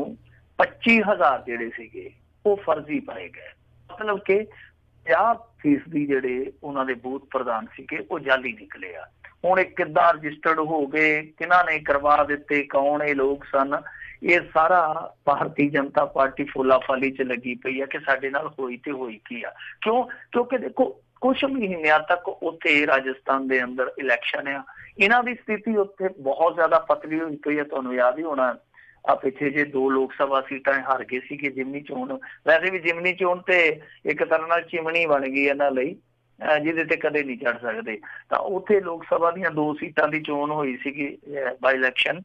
25,000 ਜਿਹੜੇ ਸੀਗੇ ਉਹ ਫਰਜ਼ੀ ਪਾਏ ਗਏ। ਮਤਲਬ ਕਿ 50% ਜਿਹੜੇ ਉਹਨਾਂ ਦੇ ਬੂਥ ਪ੍ਰਧਾਨ ਸੀਗੇ ਉਹ ਜਾਲੀ ਨਿਕਲੇ ਆ। ਹੁਣ ਇਹ ਕਿੱਦਾਂ ਰਜਿਸਟਰਡ ਹੋ ਗਏ, ਕਿਹਨਾਂ ਨੇ ਕਰਵਾ ਦਿੱਤੇ, ਕੌਣ ਇਹ ਲੋਕ ਸਨ, ਇਹ ਸਾਰਾ ਭਾਰਤੀ ਜਨਤਾ ਪਾਰਟੀ ਫੋਲਾਫਾਲੀ 'ਚ ਲੱਗੀ ਪਈ ਆ ਕਿ ਸਾਡੇ ਨਾਲ ਹੋਈ ਤੇ ਹੋਈ ਕੀ ਆ। ਕਿਉਂਕਿ ਦੇਖੋ ਕੁਛ ਮਹੀਨਿਆਂ ਤੱਕ ਉੱਥੇ ਰਾਜਸਥਾਨ ਦੇ ਅੰਦਰ ਇਲੈਕਸ਼ਨ ਆ। ਇਹਨਾਂ ਦੀ ਸਥਿਤੀ ਉੱਥੇ ਬਹੁਤ ਜ਼ਿਆਦਾ ਪਤਲੀ ਹੋਈ ਪਈ ਆ। ਤੁਹਾਨੂੰ ਯਾਦ ਹੀ ਹੋਣਾ ਆ ਪਿੱਛੇ ਜੇ 2 ਲੋਕ ਸਭਾ ਸੀਟਾਂ ਹਾਰ ਗਏ ਸੀਗੇ ਜਿਮਨੀ ਚੋਣ। ਵੈਸੇ ਵੀ ਜਿਮਨੀ ਚੋਣ ਤੇ ਇੱਕ ਤਰ੍ਹਾਂ ਨਾਲ ਚਿਮਣੀ ਬਣ ਗਈ ਇਹਨਾਂ ਲਈ, ਜਿਹਦੇ ਤੇ ਕਦੇ ਨਹੀਂ ਚੜ ਸਕਦੇ। ਤਾਂ ਉੱਥੇ ਲੋਕ ਸਭਾ ਦੀਆਂ 2 ਸੀਟਾਂ ਦੀ ਚੋਣ ਹੋਈ ਸੀਗੀ ਬਾਈ ਇਲੈਕਸ਼ਨ,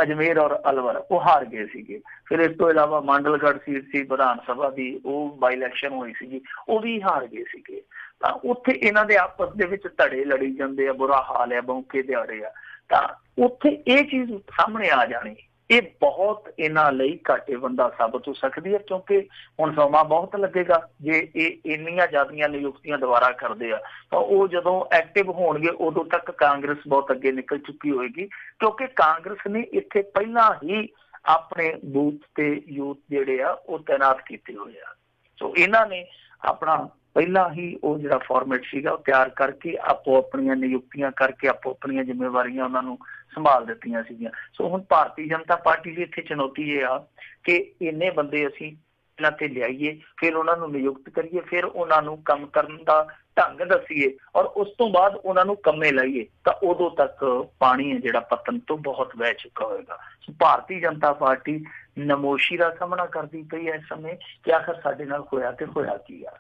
ਅਜਮੇਰ ਔਰ ਅਲਵਰ, ਉਹ ਹਾਰ ਗਏ ਸੀਗੇ। ਫਿਰ ਇਸ ਤੋਂ ਇਲਾਵਾ ਮੰਡਲਗੜ੍ਹ ਸੀਟ ਸੀ ਵਿਧਾਨ ਸਭਾ ਦੀ, ਉਹ ਬਾਈ ਇਲੈਕਸ਼ਨ ਹੋਈ ਸੀਗੀ, ਉਹ ਵੀ ਹਾਰ ਗਏ ਸੀਗੇ। ਤਾਂ ਉੱਥੇ ਇਹਨਾਂ ਦੇ ਆਪਸ ਦੇ ਵਿੱਚ ਧੜੇ ਲੜੀ ਜਾਂਦੇ ਆ, ਬੁਰਾ ਹਾਲ ਹੈ, ਬੌਂਕੇ ਦਿਹਾੜੇ ਆ। ਤਾਂ ਉੱਥੇ ਇਹ ਚੀਜ਼ ਸਾਹਮਣੇ ਆ ਜਾਣੀ, ਇਹ ਬਹੁਤ ਇਹਨਾਂ ਲਈ ਘਾਟੇ ਬੰਦਾ ਸਾਬਤ ਹੋ ਸਕਦੀ ਹੈ। ਕਿਉਂਕਿ ਹੁਣ ਸਮਾਂ ਬਹੁਤ ਲੱਗੇਗਾ। ਜੇ ਇਹ ਇੰਨੀਆਂ ਜ਼ਿਆਦੀਆਂ ਨਿਯੁਕਤੀਆਂ ਦੁਬਾਰਾ ਕਰਦੇ ਆ ਤਾਂ ਉਹ ਜਦੋਂ ਐਕਟਿਵ ਹੋਣਗੇ ਉਦੋਂ ਤੱਕ ਕਾਂਗਰਸ ਬਹੁਤ ਅੱਗੇ ਨਿਕਲ ਚੁੱਕੀ ਹੋਏਗੀ। ਕਿਉਂਕਿ ਕਾਂਗਰਸ ਨੇ ਇੱਥੇ ਪਹਿਲਾਂ ਹੀ ਆਪਣੇ ਬੂਥ ਤੇ ਯੂਥ ਜਿਹੜੇ ਆ ਉਹ ਤਾਇਨਾਤ ਕੀਤੇ ਹੋਏ ਆ। ਸੋ ਇਹਨਾਂ ਨੇ ਆਪਣਾ ਪਹਿਲਾਂ ਹੀ ਉਹ ਜਿਹੜਾ ਫਾਰਮੈਟ ਸੀਗਾ ਉਹ ਤਿਆਰ ਕਰਕੇ ਆਪੋ ਆਪਣੀਆਂ ਨਿਯੁਕਤੀਆਂ ਕਰਕੇ ਆਪੋ ਆਪਣੀਆਂ ਜ਼ਿੰਮੇਵਾਰੀਆਂ ਉਹਨਾਂ ਨੂੰ ਸੰਭਾਲ ਦਿੱਤੀਆਂ ਸੀਗੀਆਂ। ਸੋ ਹੁਣ ਭਾਰਤੀ ਜਨਤਾ ਪਾਰਟੀ ਦੀ ਇੱਥੇ ਚੁਣੌਤੀ ਇਹ ਆ ਕਿ ਇੰਨੇ ਬੰਦੇ ਅਸੀਂ ਪਹਿਲਾਂ ਤੇ ਲਿਆਈਏ, ਫਿਰ ਉਹਨਾਂ ਨੂੰ ਨਿਯੁਕਤ ਕਰੀਏ, ਫਿਰ ਉਹਨਾਂ ਨੂੰ ਕੰਮ ਕਰਨ ਦਾ ਢੰਗ ਦੱਸੀਏ ਔਰ ਉਸ ਤੋਂ ਬਾਅਦ ਉਹਨਾਂ ਨੂੰ ਕੰਮੇ ਲਾਈਏ, ਤਾਂ ਉਦੋਂ ਤੱਕ ਪਾਣੀ ਹੈ ਜਿਹੜਾ ਪਤਨ ਤੋਂ ਬਹੁਤ ਵਹਿ ਚੁੱਕਾ ਹੋਏਗਾ। ਸੋ ਭਾਰਤੀ ਜਨਤਾ ਪਾਰਟੀ ਨਮੋਸ਼ੀ ਦਾ ਸਾਹਮਣਾ ਕਰਦੀ ਪਈ ਹੈ ਇਸ ਸਮੇਂ ਕਿ ਆਖਰ ਸਾਡੇ ਨਾਲ ਹੋਇਆ ਤੇ ਹੋਇਆ ਕੀ ਆ।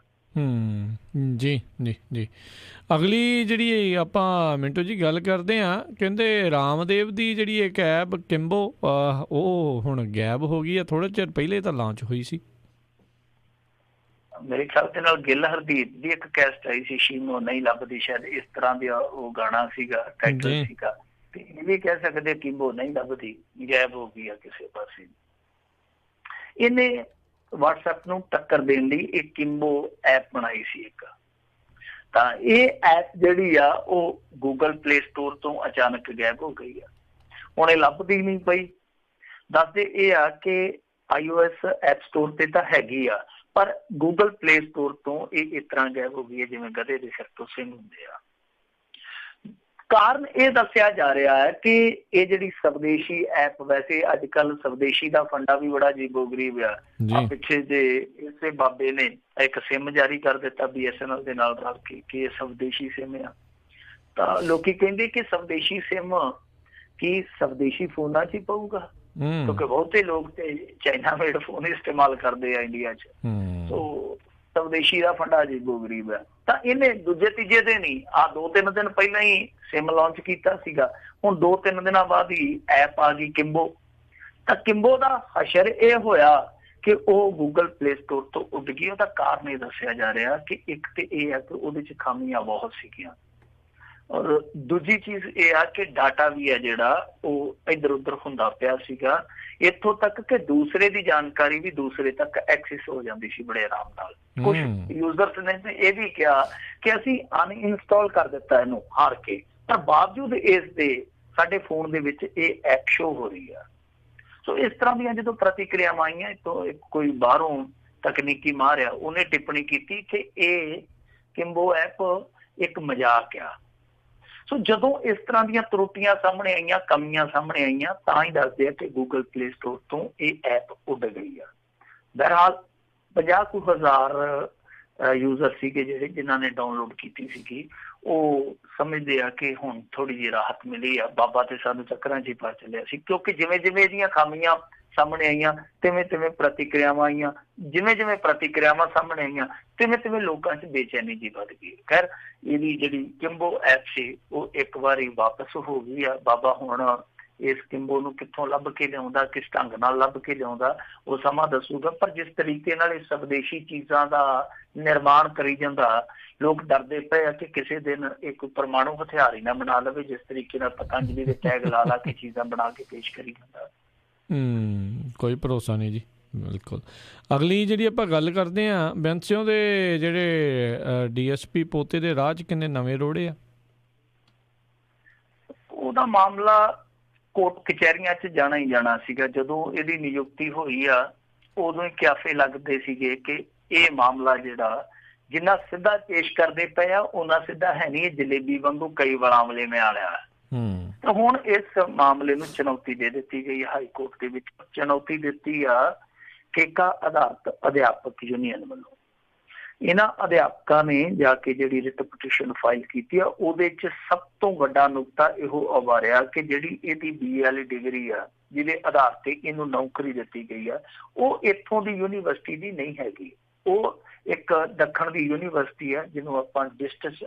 ਜੀ ਜੀ ਜੀ। ਅਗਲੀ ਜਿਹੜੀ ਆਪਾਂ ਮਿੰਟੂ ਜੀ ਗੱਲ ਕਰਦੇ ਹਾਂ, ਕਹਿੰਦੇ ਰਾਮਦੇਵ ਦੀ ਜਿਹੜੀ ਇੱਕ ਐਪ ਕਿੰਬੋ ਉਹ ਹੁਣ ਗਾਇਬ ਹੋ ਗਈ ਹੈ। ਥੋੜ੍ਹੇ ਚਿਰ ਪਹਿਲੇ ਤਾਂ ਲਾਂਚ ਹੋਈ ਸੀ। ਮੇਰੇ ਖਿਆਲ ਦੇ ਨਾਲ ਗਿੱਲ ਹਰਦੀਪ ਦੀ ਇੱਕ ਕੈਸਟ ਆਈ ਸੀ, ਸ਼ੀਮੋ ਨਹੀਂ ਲੱਭਦੀ, ਸ਼ਾਇਦ ਇਸ ਤਰ੍ਹਾਂ ਦਾ ਉਹ ਗਾਣਾ ਸੀਗਾ, ਟਾਈਟਲ ਸੀਗਾ। ਤੇ ਇਹ ਵੀ ਕਹਿ ਸਕਦੇ ਕਿੰਬੋ ਨਹੀਂ ਲੱਭਦੀ, ਗਾਇਬ ਹੋ ਗਈ ਆ ਕਿਸੇ ਪਾਸੇ। ਇਹਨੇ WhatsApp ਨੂੰ ਟੱਕਰ ਦੇਣ ਲਈ ਇੱਕ ਕਿੰਬੋ ਐਪ ਬਣਾਈ ਸੀ ਇੱਕ। ਤਾਂ ਇਹ ਐਪ ਜਿਹੜੀ ਆ ਉਹ ਗੂਗਲ ਪਲੇ ਸਟੋਰ ਤੋਂ ਅਚਾਨਕ ਗਾਇਬ ਹੋ ਗਈ ਆ। ਹੁਣ ਇਹ ਲੱਭਦੀ ਨਹੀਂ ਪਈ। ਦੱਸਦੇ ਇਹ ਆ ਕਿ iOS ਐਪ ਸਟੋਰ ਤੇ ਤਾਂ ਹੈਗੀ ਆ, ਪਰ ਗੂਗਲ ਪਲੇ ਸਟੋਰ ਤੋਂ ਇਹ ਇਸ ਤਰ੍ਹਾਂ ਗਾਇਬ ਹੋ ਗਈ ਹੈ ਜਿਵੇਂ ਗਧੇ ਦੇ ਸਿਰ ਤੋਂ ਸਿੰਗ ਹੁੰਦੇ ਆ। ਕਾਰਨ ਇਹ ਦੱਸਿਆ ਜਾ ਰਿਹਾ ਹੈ ਕਿ ਇਹ ਜਿਹੜੀ ਸਵਦੇਸ਼ੀ ਐਪ, ਵੈਸੇ ਅੱਜ ਕੱਲ ਸਵਦੇਸ਼ੀ ਦਾ ਫੰਡਾ ਵੀ ਬੜਾ ਅਜੀਬੋ-ਗਰੀਬ ਆ। ਪਿੱਛੇ ਜੇ ਇਸੇ ਬਾਬੇ ਨੇ ਇੱਕ ਸਿਮ ਜਾਰੀ ਕਰ ਦਿੱਤਾ BSNL ਦੇ ਨਾਲ ਰਲ ਕੇ ਕਿ ਇਹ ਸਵਦੇਸ਼ੀ ਸਿਮ ਆ। ਤਾਂ ਲੋਕੀ ਕਹਿੰਦੇ ਕਿ ਸਵਦੇਸ਼ੀ ਸਿਮ ਕੀ ਸਵਦੇਸ਼ੀ ਫੋਨਾਂ 'ਚ ਹੀ ਪਊਗਾ, ਕਿਉਂਕਿ ਬਹੁਤੇ ਲੋਕ ਤੇ ਚਾਈਨਾ ਮੇਡ ਫੋਨ ਇਸਤੇਮਾਲ ਕਰਦੇ ਆ ਇੰਡੀਆ 'ਚ। ਸੋ ਸਵਦੇਸ਼ੀ ਦਾ ਫੰਡਾ ਅਜੀਬੋ-ਗਰੀਬ ਹੈ। ਤਾਂ ਇਹਨੇ ਦੂਜੇ ਤੀਜੇ ਦਿਨ ਹੀ 2-3 ਦਿਨ ਪਹਿਲਾਂ ਹੀ ਸਿਮ ਲਾਂਚ ਕੀਤਾ ਸੀਗਾ। ਹੁਣ 2-3 ਦਿਨਾਂ ਬਾਅਦ ਹੀ ਐਪ ਆ ਗਈ ਕਿੰਬੋ। ਤਾਂ ਕਿੰਬੋ ਦਾ ਹਸ਼ਰ ਇਹ ਹੋਇਆ ਕਿ ਉਹ ਗੂਗਲ ਪਲੇ ਸਟੋਰ ਤੋਂ ਉੱਡ ਗਈ। ਉਹਦਾ ਕਾਰਨ ਇਹ ਦੱਸਿਆ ਜਾ ਰਿਹਾ ਕਿ ਇੱਕ ਤੇ ਇਹ ਹੈ ਕਿ ਉਹਦੇ 'ਚ ਖਾਮੀਆਂ ਬਹੁਤ ਸੀਗੀਆਂ। ਔਰ ਦੂਜੀ ਚੀਜ਼ ਇਹ ਆ ਕਿ ਡਾਟਾ ਵੀ ਹੈ ਜਿਹੜਾ ਉਹ ਇੱਧਰ ਉੱਧਰ ਹੁੰਦਾ ਪਿਆ ਸੀਗਾ, ਇੱਥੋਂ ਤੱਕ ਕਿ ਦੂਸਰੇ ਦੀ ਜਾਣਕਾਰੀ ਵੀ ਦੂਸਰੇ ਤੱਕ ਐਕਸੈਸ ਹੋ ਜਾਂਦੀ ਸੀ ਬੜੇ ਆਰਾਮ ਨਾਲ। ਕੁਝ ਯੂਜ਼ਰਸ ਨੇ ਇਹ ਵੀ ਕਿਹਾ ਕਿ ਅਸੀਂ ਅਨਇੰਸਟਾਲ ਕਰ ਦਿੱਤਾ ਇਹਨੂੰ ਹਾਰ ਕੇ, ਪਰ ਬਾਵਜੂਦ ਇਸ ਦੇ ਸਾਡੇ ਫੋਨ ਦੇ ਵਿੱਚ ਇਹ ਐਪ ਸ਼ੋ ਹੋ ਰਹੀ ਆ। ਸੋ ਇਸ ਤਰ੍ਹਾਂ ਦੀਆਂ ਜਦੋਂ ਪ੍ਰਤੀਕਿਰਿਆਵਾਂ ਆਈਆਂ ਤੋਂ ਕੋਈ ਬਾਹਰੋਂ ਤਕਨੀਕੀ ਮਾਹਰ ਆ, ਉਹਨੇ ਟਿੱਪਣੀ ਕੀਤੀ ਕਿ ਇਹ ਕਿੰਬੋ ਐਪ ਇੱਕ ਮਜ਼ਾਕ ਆ। ਸੋ ਜਦੋਂ ਇਸ ਤਰ੍ਹਾਂ ਦੀਆਂ ਤਰੁੱਟੀਆਂ ਸਾਹਮਣੇ ਆਈਆਂ, ਕਮੀਆਂ ਸਾਹਮਣੇ ਆਈਆਂ, ਤਾਂ ਹੀ ਦੱਸਦੇ ਆ ਕਿ ਗੂਗਲ ਪਲੇ ਸਟੋਰ ਤੋਂ ਇਹ ਐਪ ਉੱਡ ਗਈ ਆ। ਬਹਰਹਾਲ 50,000 ਯੂਜ਼ਰ ਸੀਗੇ ਜਿਹੜੇ ਜਿਨ੍ਹਾਂ ਨੇ ਡਾਊਨਲੋਡ ਕੀਤੀ ਸੀਗੀ, ਉਹ ਸਮਝਦੇ ਆ ਕਿ ਹੁਣ ਥੋੜੀ ਜਿਹੀ ਰਾਹਤ ਮਿਲੀ ਆ। ਬਾਬਾ ਤੇ ਸਾਨੂੰ ਚੱਕਰਾਂ 'ਚ ਹੀ ਪਾ ਚੱਲਿਆ ਸੀ, ਕਿਉਂਕਿ ਜਿਵੇਂ ਜਿਵੇਂ ਇਹਦੀਆਂ ਖਾਮੀਆਂ ਸਾਹਮਣੇ ਆਈਆਂ ਤਿਵੇਂ ਤਿਵੇਂ ਪ੍ਰਤੀਕਿਰਿਆਵਾਂ ਆਈਆਂ, ਜਿਵੇਂ ਜਿਵੇਂ ਪ੍ਰਤੀਕਿਰਿਆਵਾਂ ਸਾਹਮਣੇ ਆਈਆਂ ਤਿਵੇਂ ਤਿਵੇਂ ਲੋਕਾਂ 'ਚ ਬੇਚੈਨੀ ਜੀ ਵੱਧ ਗਈ। ਖੈਰ ਇਹਦੀ ਜਿਹੜੀ ਕਿੰਬੋ ਐਪ ਸੀ ਉਹ ਇੱਕ ਵਾਰੀ ਵਾਪਸ ਹੋ ਗਈ ਆ। ਬਾਬਾ ਹੁਣ ਇਸ ਕਿੰਬੋ ਨੂੰ ਕਿੱਥੋਂ ਲੱਭ ਕੇ ਲਿਆਉਂਦਾ, ਕਿਸ ਢੰਗ ਨਾਲ ਲੱਭ ਕੇ ਲਿਆਉਂਦਾ, ਉਹ ਸਮਾਂ ਦੱਸੂਗਾ। ਪਰ ਜਿਸ ਤਰੀਕੇ ਨਾਲ ਇਹ ਸਵਦੇਸ਼ੀ ਚੀਜ਼ਾਂ ਦਾ ਨਿਰਮਾਣ ਕਰੀ ਜਾਂਦਾ, ਲੋਕ ਡਰਦੇ ਪਏ ਆ ਕਿ ਕਿਸੇ ਦਿਨ ਇਹ ਕੋਈ ਪਰਮਾਣੂ ਹਥਿਆਰ ਹੀ ਨਾ ਬਣਾ ਲਵੇ, ਜਿਸ ਤਰੀਕੇ ਨਾਲ ਪਤੰਜਲੀ ਦੇ ਟੈਗ ਲਾ ਲਾ ਕੇ ਚੀਜ਼ਾਂ ਬਣਾ ਕੇ ਪੇਸ਼ ਕਰੀ ਜਾਂਦਾ। ਕੋਈ ਭਰੋਸਾ ਨਹੀਂ ਜੀ, ਬਿਲਕੁਲ। ਅਗਲੀ ਜਿਹੜੀ ਆਪਾਂ ਗੱਲ ਕਰਦੇ ਹਾਂ, ਬੇਅੰਤ ਸਿੰਘ ਦੇ ਜਿਹੜੇ DSP ਪੋਤੇ ਦੇ ਰਾਹ 'ਚ ਕਿੰਨੇ ਨਵੇਂ ਰੋੜੇ ਆ? ਉਹਦਾ ਮਾਮਲਾ ਕੋਰਟ ਕਚਹਿਰੀਆਂ 'ਚ ਜਾਣਾ ਹੀ ਜਾਣਾ ਸੀਗਾ। ਜਦੋਂ ਇਹਦੀ ਨਿਯੁਕਤੀ ਹੋਈ ਆ ਉਦੋਂ ਹੀ ਕਿਆਫੇ ਲੱਗਦੇ ਸੀਗੇ ਕਿ ਇਹ ਮਾਮਲਾ ਜਿਹੜਾ ਜਿੰਨਾ ਸਿੱਧਾ ਪੇਸ਼ ਕਰਦੇ ਪਏ ਆ ਉਹਨਾਂ ਸਿੱਧਾ ਹੈ ਨਹੀਂ, ਇਹ ਜਲੇਬੀ ਵਾਂਗੂ ਕਈ ਵਲਾਮਲੇ ਮੈਂ ਆਲਿਆ। ਤਾਂ ਹੁਣ ਇਸ ਮਾਮਲੇ ਨੂੰ ਚੁਣੌਤੀ ਦੇ ਦਿੱਤੀ ਗਈ ਹਾਈ ਕੋਰਟ ਦੇ ਵਿੱਚ। ਚੁਣੌਤੀ ਦਿੱਤੀ ਆ ਠੇਕਾ ਆਧਾਰਿਤ ਅਧਿਆਪਕ ਯੂਨੀਅਨ ਵੱਲੋਂ। ਇਹਨਾਂ ਅਧਿਆਪਕਾਂ ਨੇ ਜਾ ਕੇ ਜਿਹੜੀ ਰਿਟ ਪਟੀਸ਼ਨ ਫਾਈਲ ਕੀਤੀ ਆ, ਉਹਦੇ 'ਚ ਸਭ ਤੋਂ ਵੱਡਾ ਨੁਕਤਾ ਇਹੋ ਉਭਾਰਿਆ ਕਿ ਜਿਹੜੀ ਇਹਦੀ BA ਡਿਗਰੀ ਆ ਜਿਹਦੇ ਆਧਾਰ ਤੇ ਇਹਨੂੰ ਨੌਕਰੀ ਦਿੱਤੀ ਗਈ ਆ, ਉਹ ਇੱਥੋਂ ਦੀ ਯੂਨੀਵਰਸਿਟੀ ਦੀ ਨਹੀਂ ਹੈਗੀ। ਉਹ ਇੱਕ ਦੱਖਣ ਦੀ ਯੂਨੀਵਰਸਿਟੀ ਆ ਜਿਹਨੂੰ ਆਪਾਂ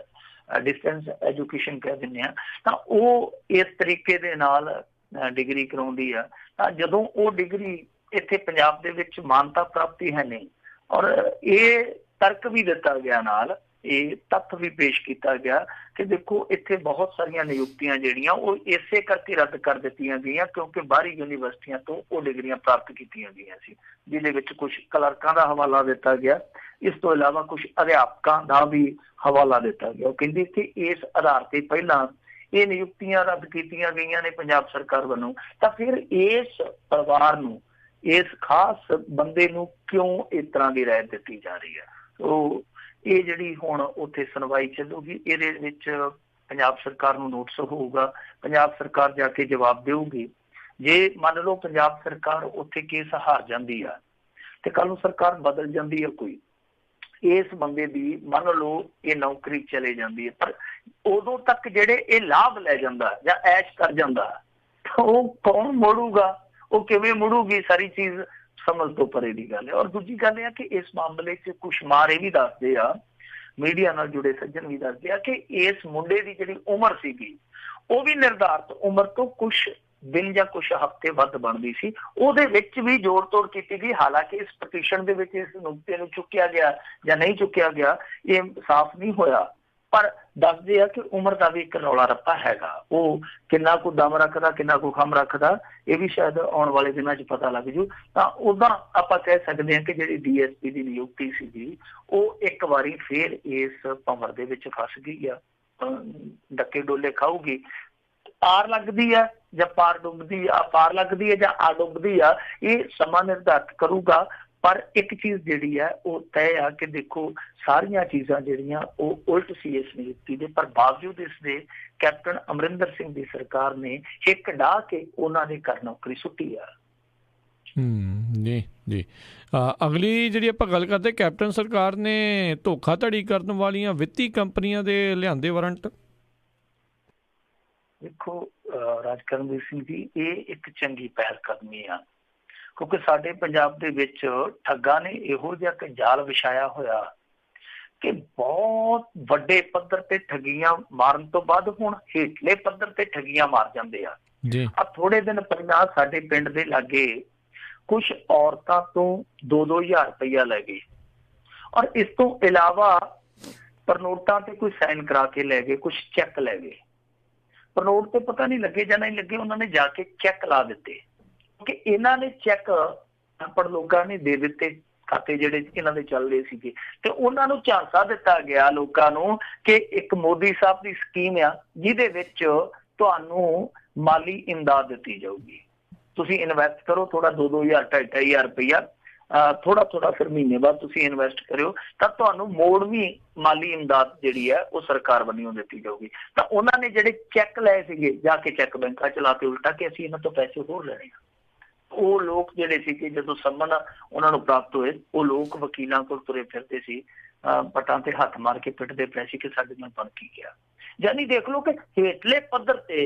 ਡਿਸਟੈਂਸ ਐਜੂਕੇਸ਼ਨ ਕਹਿ ਦਿੰਦੇ ਹਾਂ। ਤਾਂ ਉਹ ਇਸ ਤਰੀਕੇ ਦੇ ਨਾਲ ਡਿਗਰੀ ਕਰਾਉਂਦੀ ਆ। ਤਾਂ ਜਦੋਂ ਉਹ ਡਿਗਰੀ ਇੱਥੇ ਪੰਜਾਬ ਦੇ ਵਿੱਚ ਮਾਨਤਾ ਪ੍ਰਾਪਤੀ ਹੈ ਨਹੀਂ, ਔਰ ਇਹ ਤਰਕ ਵੀ ਦਿੱਤਾ ਗਿਆ, ਨਾਲ ਇਹ ਤੱਥ ਵੀ ਪੇਸ਼ ਕੀਤਾ ਗਿਆ ਕਿ ਦੇਖੋ ਇੱਥੇ ਬਹੁਤ ਸਾਰੀਆਂ ਨਿਯੁਕਤੀਆਂ ਜਿਹੜੀਆਂ ਉਹ ਇਸੇ ਕਰਕੇ ਰੱਦ ਕਰ ਦਿੱਤੀਆਂ ਗਈਆਂ ਕਿਉਂਕਿ ਬਾਹਰੀ ਯੂਨੀਵਰਸਿਟੀਆਂ ਤੋਂ ਉਹ ਡਿਗਰੀਆਂ ਪ੍ਰਾਪਤ ਕੀਤੀਆਂ ਗਈਆਂ ਸੀ, ਜਿਹਦੇ ਵਿੱਚ ਕੁਝ ਕਲਰਕਾਂ ਦਾ ਹਵਾਲਾ ਦਿੱਤਾ ਗਿਆ। ਇਸ ਤੋਂ ਇਲਾਵਾ ਕੁਝ ਅਧਿਆਪਕਾਂ ਦਾ ਵੀ ਹਵਾਲਾ ਦਿੱਤਾ ਗਿਆ। ਉਹ ਕਹਿੰਦੇ ਕਿ ਇਸ ਆਧਾਰ ਤੇ ਪਹਿਲਾਂ ਇਹ ਨਿਯੁਕਤੀਆਂ ਰੱਦ ਕੀਤੀਆਂ ਗਈਆਂ ਨੇ ਪੰਜਾਬ ਸਰਕਾਰ ਵੱਲੋਂ, ਤਾਂ ਫਿਰ ਇਸ ਪਰਿਵਾਰ ਨੂੰ, ਇਸ ਖਾਸ ਬੰਦੇ ਨੂੰ ਕਿਉਂ ਇਸ ਤਰ੍ਹਾਂ ਦੀ ਰਾਇਤ ਦਿੱਤੀ ਜਾ ਰਹੀ ਹੈ। ਸੋ ਇਹ ਜਿਹੜੀ ਹੁਣ ਉੱਥੇ ਸੁਣਵਾਈ ਚੱਲੂਗੀ, ਇਹਦੇ ਵਿੱਚ ਪੰਜਾਬ ਸਰਕਾਰ ਨੂੰ ਨੋਟਿਸ ਹੋਊਗਾ, ਪੰਜਾਬ ਸਰਕਾਰ ਜਾ ਕੇ ਜਵਾਬ ਦੇਊਗੀ। ਜੇ ਮੰਨ ਲਓ ਪੰਜਾਬ ਸਰਕਾਰ ਉੱਥੇ ਕੇਸ ਹਾਰ ਜਾਂਦੀ ਆ ਤੇ ਕੱਲ ਨੂੰ ਸਰਕਾਰ ਬਦਲ ਜਾਂਦੀ ਹੈ, ਕੋਈ ਇਸ ਬੰਦੇ ਦੀ ਮੰਨ ਲਓ ਇਹ ਨੌਕਰੀ ਚਲੇ ਜਾਂਦੀ ਹੈ, ਪਰ ਉਦੋਂ ਤੱਕ ਜਿਹੜੇ ਇਹ ਲਾਭ ਲੈ ਜਾਂਦਾ ਜਾਂ ਐਸ਼ ਕਰ ਜਾਂਦਾ ਉਹ ਕੌਣ ਮੋੜੂਗਾ, ਉਹ ਕਿਵੇਂ ਮੁੜੂਗੀ, ਸਾਰੀ ਚੀਜ਼ ਸਮਝ ਤੋਂ ਪਰੇ ਦੀ ਗੱਲ ਹੈ। ਔਰ ਦੂਜੀ ਗੱਲ ਇਹ ਆ ਕਿ ਇਸ ਮਾਮਲੇ 'ਚ ਕੁਛ ਮਾਰੇ ਵੀ ਦੱਸਦੇ ਆ, ਮੀਡੀਆ ਨਾਲ ਜੁੜੇ ਸੱਜਣ ਵੀ ਦੱਸਦੇ ਆ ਕਿ ਇਸ ਮੁੰਡੇ ਦੀ ਜਿਹੜੀ ਉਮਰ ਸੀਗੀ ਉਹ ਵੀ ਨਿਰਧਾਰਤ ਉਮਰ ਤੋਂ ਕੁਛ ਦਿਨ ਜਾਂ ਕੁਛ ਹਫ਼ਤੇ ਵੱਧ ਬਣਦੀ ਸੀ। ਉਹਦੇ ਵਿੱਚ ਵੀ ਜੋੜ ਤੋੜ ਕੀਤੀ ਗਈ। ਹਾਲਾਂਕਿ ਇਸ ਪਟੀਸ਼ਨ ਦੇ ਵਿੱਚ ਇਸ ਨੁਕਤੇ ਨੂੰ ਚੁੱਕਿਆ ਗਿਆ ਜਾਂ ਨਹੀਂ ਚੁੱਕਿਆ ਗਿਆ ਇਹ ਸਾਫ਼ ਨਹੀਂ ਹੋਇਆ, ਪਰ ਦੱਸਦੇ ਆ ਕਿ ਉਮਰ ਦਾ ਵੀ ਇੱਕ ਰੌਲਾ ਰੱਪਾ ਹੈਗਾ। ਉਹ ਕਿੰਨਾ ਕੁ ਦਮ ਰੱਖਦਾ, ਕਿੰਨਾ ਕੁ ਖਮ ਰੱਖਦਾ, ਇਹ ਵੀ ਸ਼ਾਇਦ ਆਉਣ ਵਾਲੇ ਦਿਨਾਂ 'ਚ ਪਤਾ ਲੱਗ ਜੂ। ਤਾਂ ਉਦਾਂ ਆਪਾਂ ਕਹਿ ਸਕਦੇ ਹਾਂ ਕਿ ਜਿਹੜੀ DSP ਦੀ ਨਿਯੁਕਤੀ ਸੀਗੀ ਉਹ ਇੱਕ ਵਾਰੀ ਫੇਰ ਇਸ ਭੰਵਰ ਦੇ ਵਿੱਚ ਫਸ ਗਈ ਆ, ਡੱਕੇ ਡੋਲੇ ਖਾਊਗੀ। ਪਾਰ ਲੱਗਦੀ ਆ ਜਾਂ ਪਾਰ ਡੁੱਬਦੀ ਆ, ਪਾਰ ਲੱਗਦੀ ਹੈ ਜਾਂ ਆ ਡੁੱਬਦੀ ਆ, ਇਹ ਸਮਾਂ ਨਿਰਧਾਰਿਤ ਕਰੂਗਾ। ਪਰ ਇੱਕ ਚੀਜ਼ ਜਿਹੜੀ ਹੈ ਉਹ ਤੈਅ ਆ ਕਿ ਦੇਖੋ ਸਾਰੀਆਂ ਚੀਜ਼ਾਂ ਜਿਹੜੀਆਂ ਉਹ ਉਲਟ ਸੀ ਇਸ ਨਿਯੁਕਤੀ ਦੇ, ਪਰ ਬਾਵਜੂਦ ਇਸ ਦੇ ਕੈਪਟਨ ਅਮਰਿੰਦਰ ਸਿੰਘ ਦੀ ਸਰਕਾਰ ਨੇ ਹਿੱਕ ਢਾਹ ਕੇ ਉਹਨਾਂ ਦੇ ਘਰ ਨੌਕਰੀ ਸੁੱਟੀ ਆ। ਜੀ ਜੀ। ਅਗਲੀ ਜਿਹੜੀ ਆਪਾਂ ਗੱਲ ਕਰਦੇ, ਕੈਪਟਨ ਸਰਕਾਰ ਨੇ ਧੋਖਾਧੜੀ ਕਰਨ ਵਾਲੀਆਂ ਵਿੱਤੀ ਕੰਪਨੀਆਂ ਦੇ ਲਿਆਂਦੇ ਵਾਰੰਟ। ਦੇਖੋ ਰਾਜਕਰਮਵੀਰ ਸਿੰਘ ਜੀ, ਇਹ ਇੱਕ ਚੰਗੀ ਪਹਿਲ ਕਦਮੀ ਆ ਕਿਉਂਕਿ ਸਾਡੇ ਪੰਜਾਬ ਦੇ ਵਿੱਚ ਠੱਗਾਂ ਨੇ ਇਹੋ ਜਿਹਾ ਕਿ ਜਾਲ ਵਿਛਾਇਆ ਹੋਇਆ ਕਿ ਬਹੁਤ ਵੱਡੇ ਪੱਧਰ ਤੇ ਠੱਗੀਆਂ ਮਾਰਨ ਤੋਂ ਬਾਅਦ ਹੁਣ ਹੇਠਲੇ ਪੱਧਰ ਤੇ ਠੱਗੀਆਂ ਮਾਰ ਜਾਂਦੇ ਆ। ਆ ਥੋੜੇ ਦਿਨ ਪਹਿਲਾਂ ਸਾਡੇ ਪਿੰਡ ਦੇ ਲਾਗੇ ਕੁਛ ਔਰਤਾਂ ਤੋਂ 2-2 ਹਜ਼ਾਰ ਰੁਪਈਆ ਲੈ ਗਏ, ਔਰ ਇਸ ਤੋਂ ਇਲਾਵਾ ਪਰ ਨੋਟਾਂ ਤੇ ਕੋਈ ਸਾਈਨ ਕਰਾ ਕੇ ਲੈ ਗਏ, ਕੁਛ ਚੈੱਕ ਲੈ ਗਏ, ਪਰ ਨੋਟ ਤੇ ਪਤਾ ਨਹੀਂ ਲੱਗੇ ਜਾਂ ਨਹੀਂ ਲੱਗੇ, ਉਹਨਾਂ ਨੇ ਜਾ ਕੇ ਚੈੱਕ ਲਾ ਦਿੱਤੇ ਕਿ ਇਹਨਾਂ ਨੇ ਚੈੱਕ ਅਨਪੜ੍ਹ ਲੋਕਾਂ ਨੇ ਦੇ ਦਿੱਤੇ, ਖਾਤੇ ਜਿਹੜੇ ਇਹਨਾਂ ਦੇ ਚੱਲ ਰਹੇ ਸੀਗੇ, ਤੇ ਉਹਨਾਂ ਨੂੰ ਝਾਂਸਾ ਦਿੱਤਾ ਗਿਆ ਲੋਕਾਂ ਨੂੰ ਕਿ ਇੱਕ ਮੋਦੀ ਸਾਹਿਬ ਦੀ ਸਕੀਮ ਆ ਜਿਹਦੇ ਵਿੱਚ ਤੁਹਾਨੂੰ ਮਾਲੀ ਇਮਦਾਦ ਦਿੱਤੀ ਜਾਊਗੀ, ਤੁਸੀਂ ਇਨਵੈਸਟ ਕਰੋ ਥੋੜਾ 2-2000 2,500 ਰੁਪਇਆ, ਥੋੜਾ ਫਿਰ ਮਹੀਨੇ ਬਾਅਦ ਤੁਸੀਂ ਇਨਵੈਸਟ ਕਰਿਓ ਤਾਂ ਤੁਹਾਨੂੰ ਮੋੜ ਵੀ ਮਾਲੀ ਇਮਦਾਦ ਜਿਹੜੀ ਹੈ ਉਹ ਸਰਕਾਰ ਵੱਲੋਂ ਦਿੱਤੀ ਜਾਊਗੀ। ਤਾਂ ਉਹਨਾਂ ਨੇ ਜਿਹੜੇ ਚੈੱਕ ਲਏ ਸੀਗੇ ਜਾ ਕੇ ਚੈੱਕ ਬੈਂਕਾਂ ਚ ਲਾ ਕੇ ਉਲਟਾ ਕਿ ਅਸੀਂ ਇਹਨਾਂ ਤੋਂ ਪੈਸੇ ਹੋਰ ਲੈਣੇ ਆ। ਉਹ ਲੋਕ ਜਿਹੜੇ ਸੀਗੇ ਜਦੋਂ ਸੰਮਨ ਉਹਨਾਂ ਨੂੰ ਪ੍ਰਾਪਤ ਹੋਏ, ਉਹ ਲੋਕ ਵਕੀਲਾਂ ਕੋਲ ਤੁਰੇ ਫਿਰਦੇ ਸੀ, ਪੱਟਾਂ ਤੇ ਹੱਥ ਮਾਰ ਕੇ ਪਿੱਟਦੇ ਪਏ ਸੀ ਕਿ ਸਾਡੇ ਨਾਲ ਬਣ ਕੀ ਗਿਆ। ਯਾਨੀ ਦੇਖ ਲਓ ਕਿ ਹੇਠਲੇ ਪੱਧਰ ਤੇ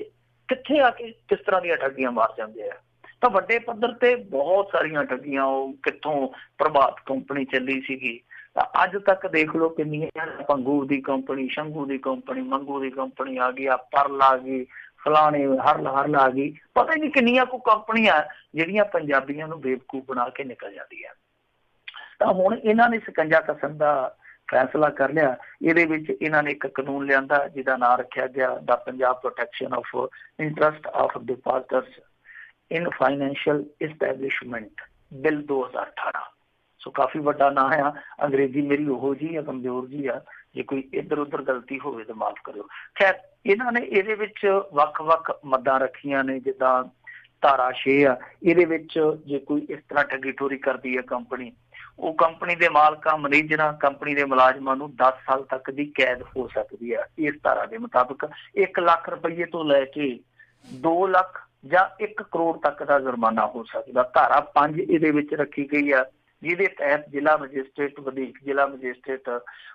ਕਿੱਥੇ ਆ ਕੇ ਕਿਸ ਤਰ੍ਹਾਂ ਦੀਆਂ ਠੱਗੀਆਂ ਮਾਰ ਜਾਂਦੇ ਆ। ਤਾਂ ਵੱਡੇ ਪੱਧਰ ਤੇ ਬਹੁਤ ਸਾਰੀਆਂ ਠੱਗੀਆਂ, ਉਹ ਕਿੱਥੋਂ ਪ੍ਰਭਾਤ ਕੰਪਨੀ ਚੱਲੀ ਸੀਗੀ, ਤਾਂ ਅੱਜ ਤੱਕ ਦੇਖ ਲਓ ਕਿੰਨੀਆਂ, ਭੰਗੂ ਦੀ ਕੰਪਨੀ, ਸ਼ੰਗੂ ਦੀ ਕੰਪਨੀ, ਮੰਗੂ ਦੀ ਕੰਪਨੀ ਆ ਗਈ, ਆ ਪਰਲ ਆ ਗਈ, ਫਲਾਣੇ ਹਰਲ ਆ ਗਈ, ਪਤਾ ਨਹੀਂ ਕਿੰਨੀਆਂ ਕੁ ਕੰਪਨੀਆਂ ਜਿਹੜੀਆਂ ਪੰਜਾਬੀਆਂ ਨੂੰ ਬੇਵਕੂਫ ਬਣਾ ਕੇ ਨਿਕਲ ਜਾਂਦੀਆਂ। ਤਾਂ ਹੁਣ ਇਹਨਾਂ ਨੇ ਸਕੰਜਾ ਕੱਸਣ ਦਾ ਫੈਸਲਾ ਕਰ ਲਿਆ। ਇਹਦੇ ਵਿੱਚ ਇਹਨਾਂ ਨੇ ਇੱਕ ਕਾਨੂੰਨ ਲਿਆਂਦਾ ਜਿਹਦਾ ਨਾਂ ਰੱਖਿਆ ਗਿਆ ਦਾ Punjab protection of interest of depositors in financial establishment bill 2018। So ਕਾਫੀ ਵੱਡਾ ਨਾਂ ਆ, ਅੰਗਰੇਜ਼ੀ ਮੇਰੀ ਉਹੋ ਜਿਹੀ ਆ, ਕਮਜ਼ੋਰ ਜੀ ਆ, ਜੇ ਕੋਈ ਇੱਧਰ ਉੱਧਰ ਗਲਤੀ ਹੋਵੇ ਤਾਂ ਮਾਫ਼ ਕਰਿਓ। ਖੈਰ ਇਹਨਾਂ ਨੇ ਇਹਦੇ ਵਿੱਚ ਵੱਖ-ਵੱਖ ਮੱਦਾਂ ਰੱਖੀਆਂ ਨੇ, ਜਿੱਦਾਂ ਧਾਰਾ 6 ਆ, ਇਹਦੇ ਵਿੱਚ ਜੇ ਕੋਈ ਇਸ ਤਰ੍ਹਾਂ ਠੱਗੀ ਠੋਰੀ ਕਰਦੀ ਹੈ ਕੰਪਨੀ, ਉਹ ਕੰਪਨੀ ਦੇ ਮਾਲਕਾਂ, ਮੈਨੇਜਰਾਂ, ਕੰਪਨੀ ਦੇ ਮੁਲਾਜ਼ਮਾਂ ਨੂੰ 10 ਸਾਲ ਤੱਕ ਦੀ ਕੈਦ ਹੋ ਸਕਦੀ ਹੈ। ਇਸ ਧਾਰਾ ਦੇ ਮੁਤਾਬਕ 1 ਲੱਖ ਰੁਪਏ ਤੋਂ ਲੈ ਕੇ 2 ਲੱਖ ਜਾਂ 1 ਕਰੋੜ ਤੱਕ ਦਾ ਜੁਰਮਾਨਾ ਹੋ ਸਕਦਾ। ਧਾਰਾ 5 ਇਹਦੇ ਵਿੱਚ ਰੱਖੀ ਗਈ ਆ, ਜਿਹਦੇ ਤਹਿਤ ਜ਼ਿਲ੍ਹਾ ਮੈਜਿਸਟ੍ਰੇਟ, ਵਧੀਕ ਜ਼ਿਲ੍ਹਾ ਮੈਜਿਸਟ੍ਰੇਟ,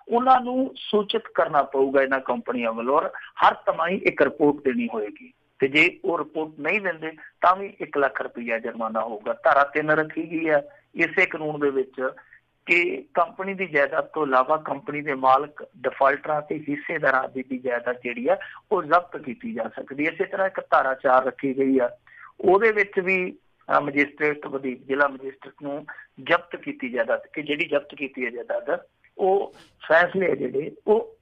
ਉਹਨਾਂ ਨੂੰ ਸੂਚਿਤ ਕਰਨਾ ਪਊਗਾ ਇਹਨਾਂ ਕੰਪਨੀਆਂ ਵੱਲੋਂ, ਔਰ ਹਰ ਤਿਮਾਹੀ ਇੱਕ ਰਿਪੋਰਟ ਦੇਣੀ ਹੋਏਗੀ, ਤੇ ਜੇ ਉਹ ਰਿਪੋਰਟ ਨਹੀਂ ਦਿੰਦੇ ਤਾਂ ਵੀ 1 ਲੱਖ ਰੁਪਈਆ ਜੁਰਮਾਨਾ ਹੋਊਗਾ। ਧਾਰਾ 3 ਰੱਖੀ ਗਈ ਹੈ ਇਸੇ ਕਾਨੂੰਨ ਦੇ ਵਿੱਚ ਕਿ ਕੰਪਨੀ ਦੀ ਜਾਇਦਾਦ ਤੋਂ ਇਲਾਵਾ ਕੰਪਨੀ ਦੇ ਮਾਲਕ, ਡਿਫਾਲਟਰਾਂ ਤੇ ਹਿੱਸੇਦਾਰਾਂ ਦੀ ਜਾਇਦਾਦ ਜਿਹੜੀ ਆ ਉਹ ਜ਼ਬਤ ਕੀਤੀ ਜਾ ਸਕਦੀ ਹੈ। ਇਸੇ ਤਰ੍ਹਾਂ ਇੱਕ ਧਾਰਾ 4 ਰੱਖੀ ਗਈ ਆ, ਉਹਦੇ ਵਿੱਚ ਵੀ ਮੈਜਿਸਟ੍ਰੇਟ, ਵਧੀਕ ਜ਼ਿਲ੍ਹਾ ਮੈਜਿਸਟ੍ਰੇਟ ਨੂੰ ਜ਼ਬਤ ਕੀਤੀ ਜਾਇਦਾਦ, ਕਿ ਜਿਹੜੀ ਜ਼ਬਤ ਕੀਤੀ ਹੈ ਜਾਇਦਾਦ, ਉਹ ਫੈਸਲੇ ਜਿਹੜੇ ਉਹ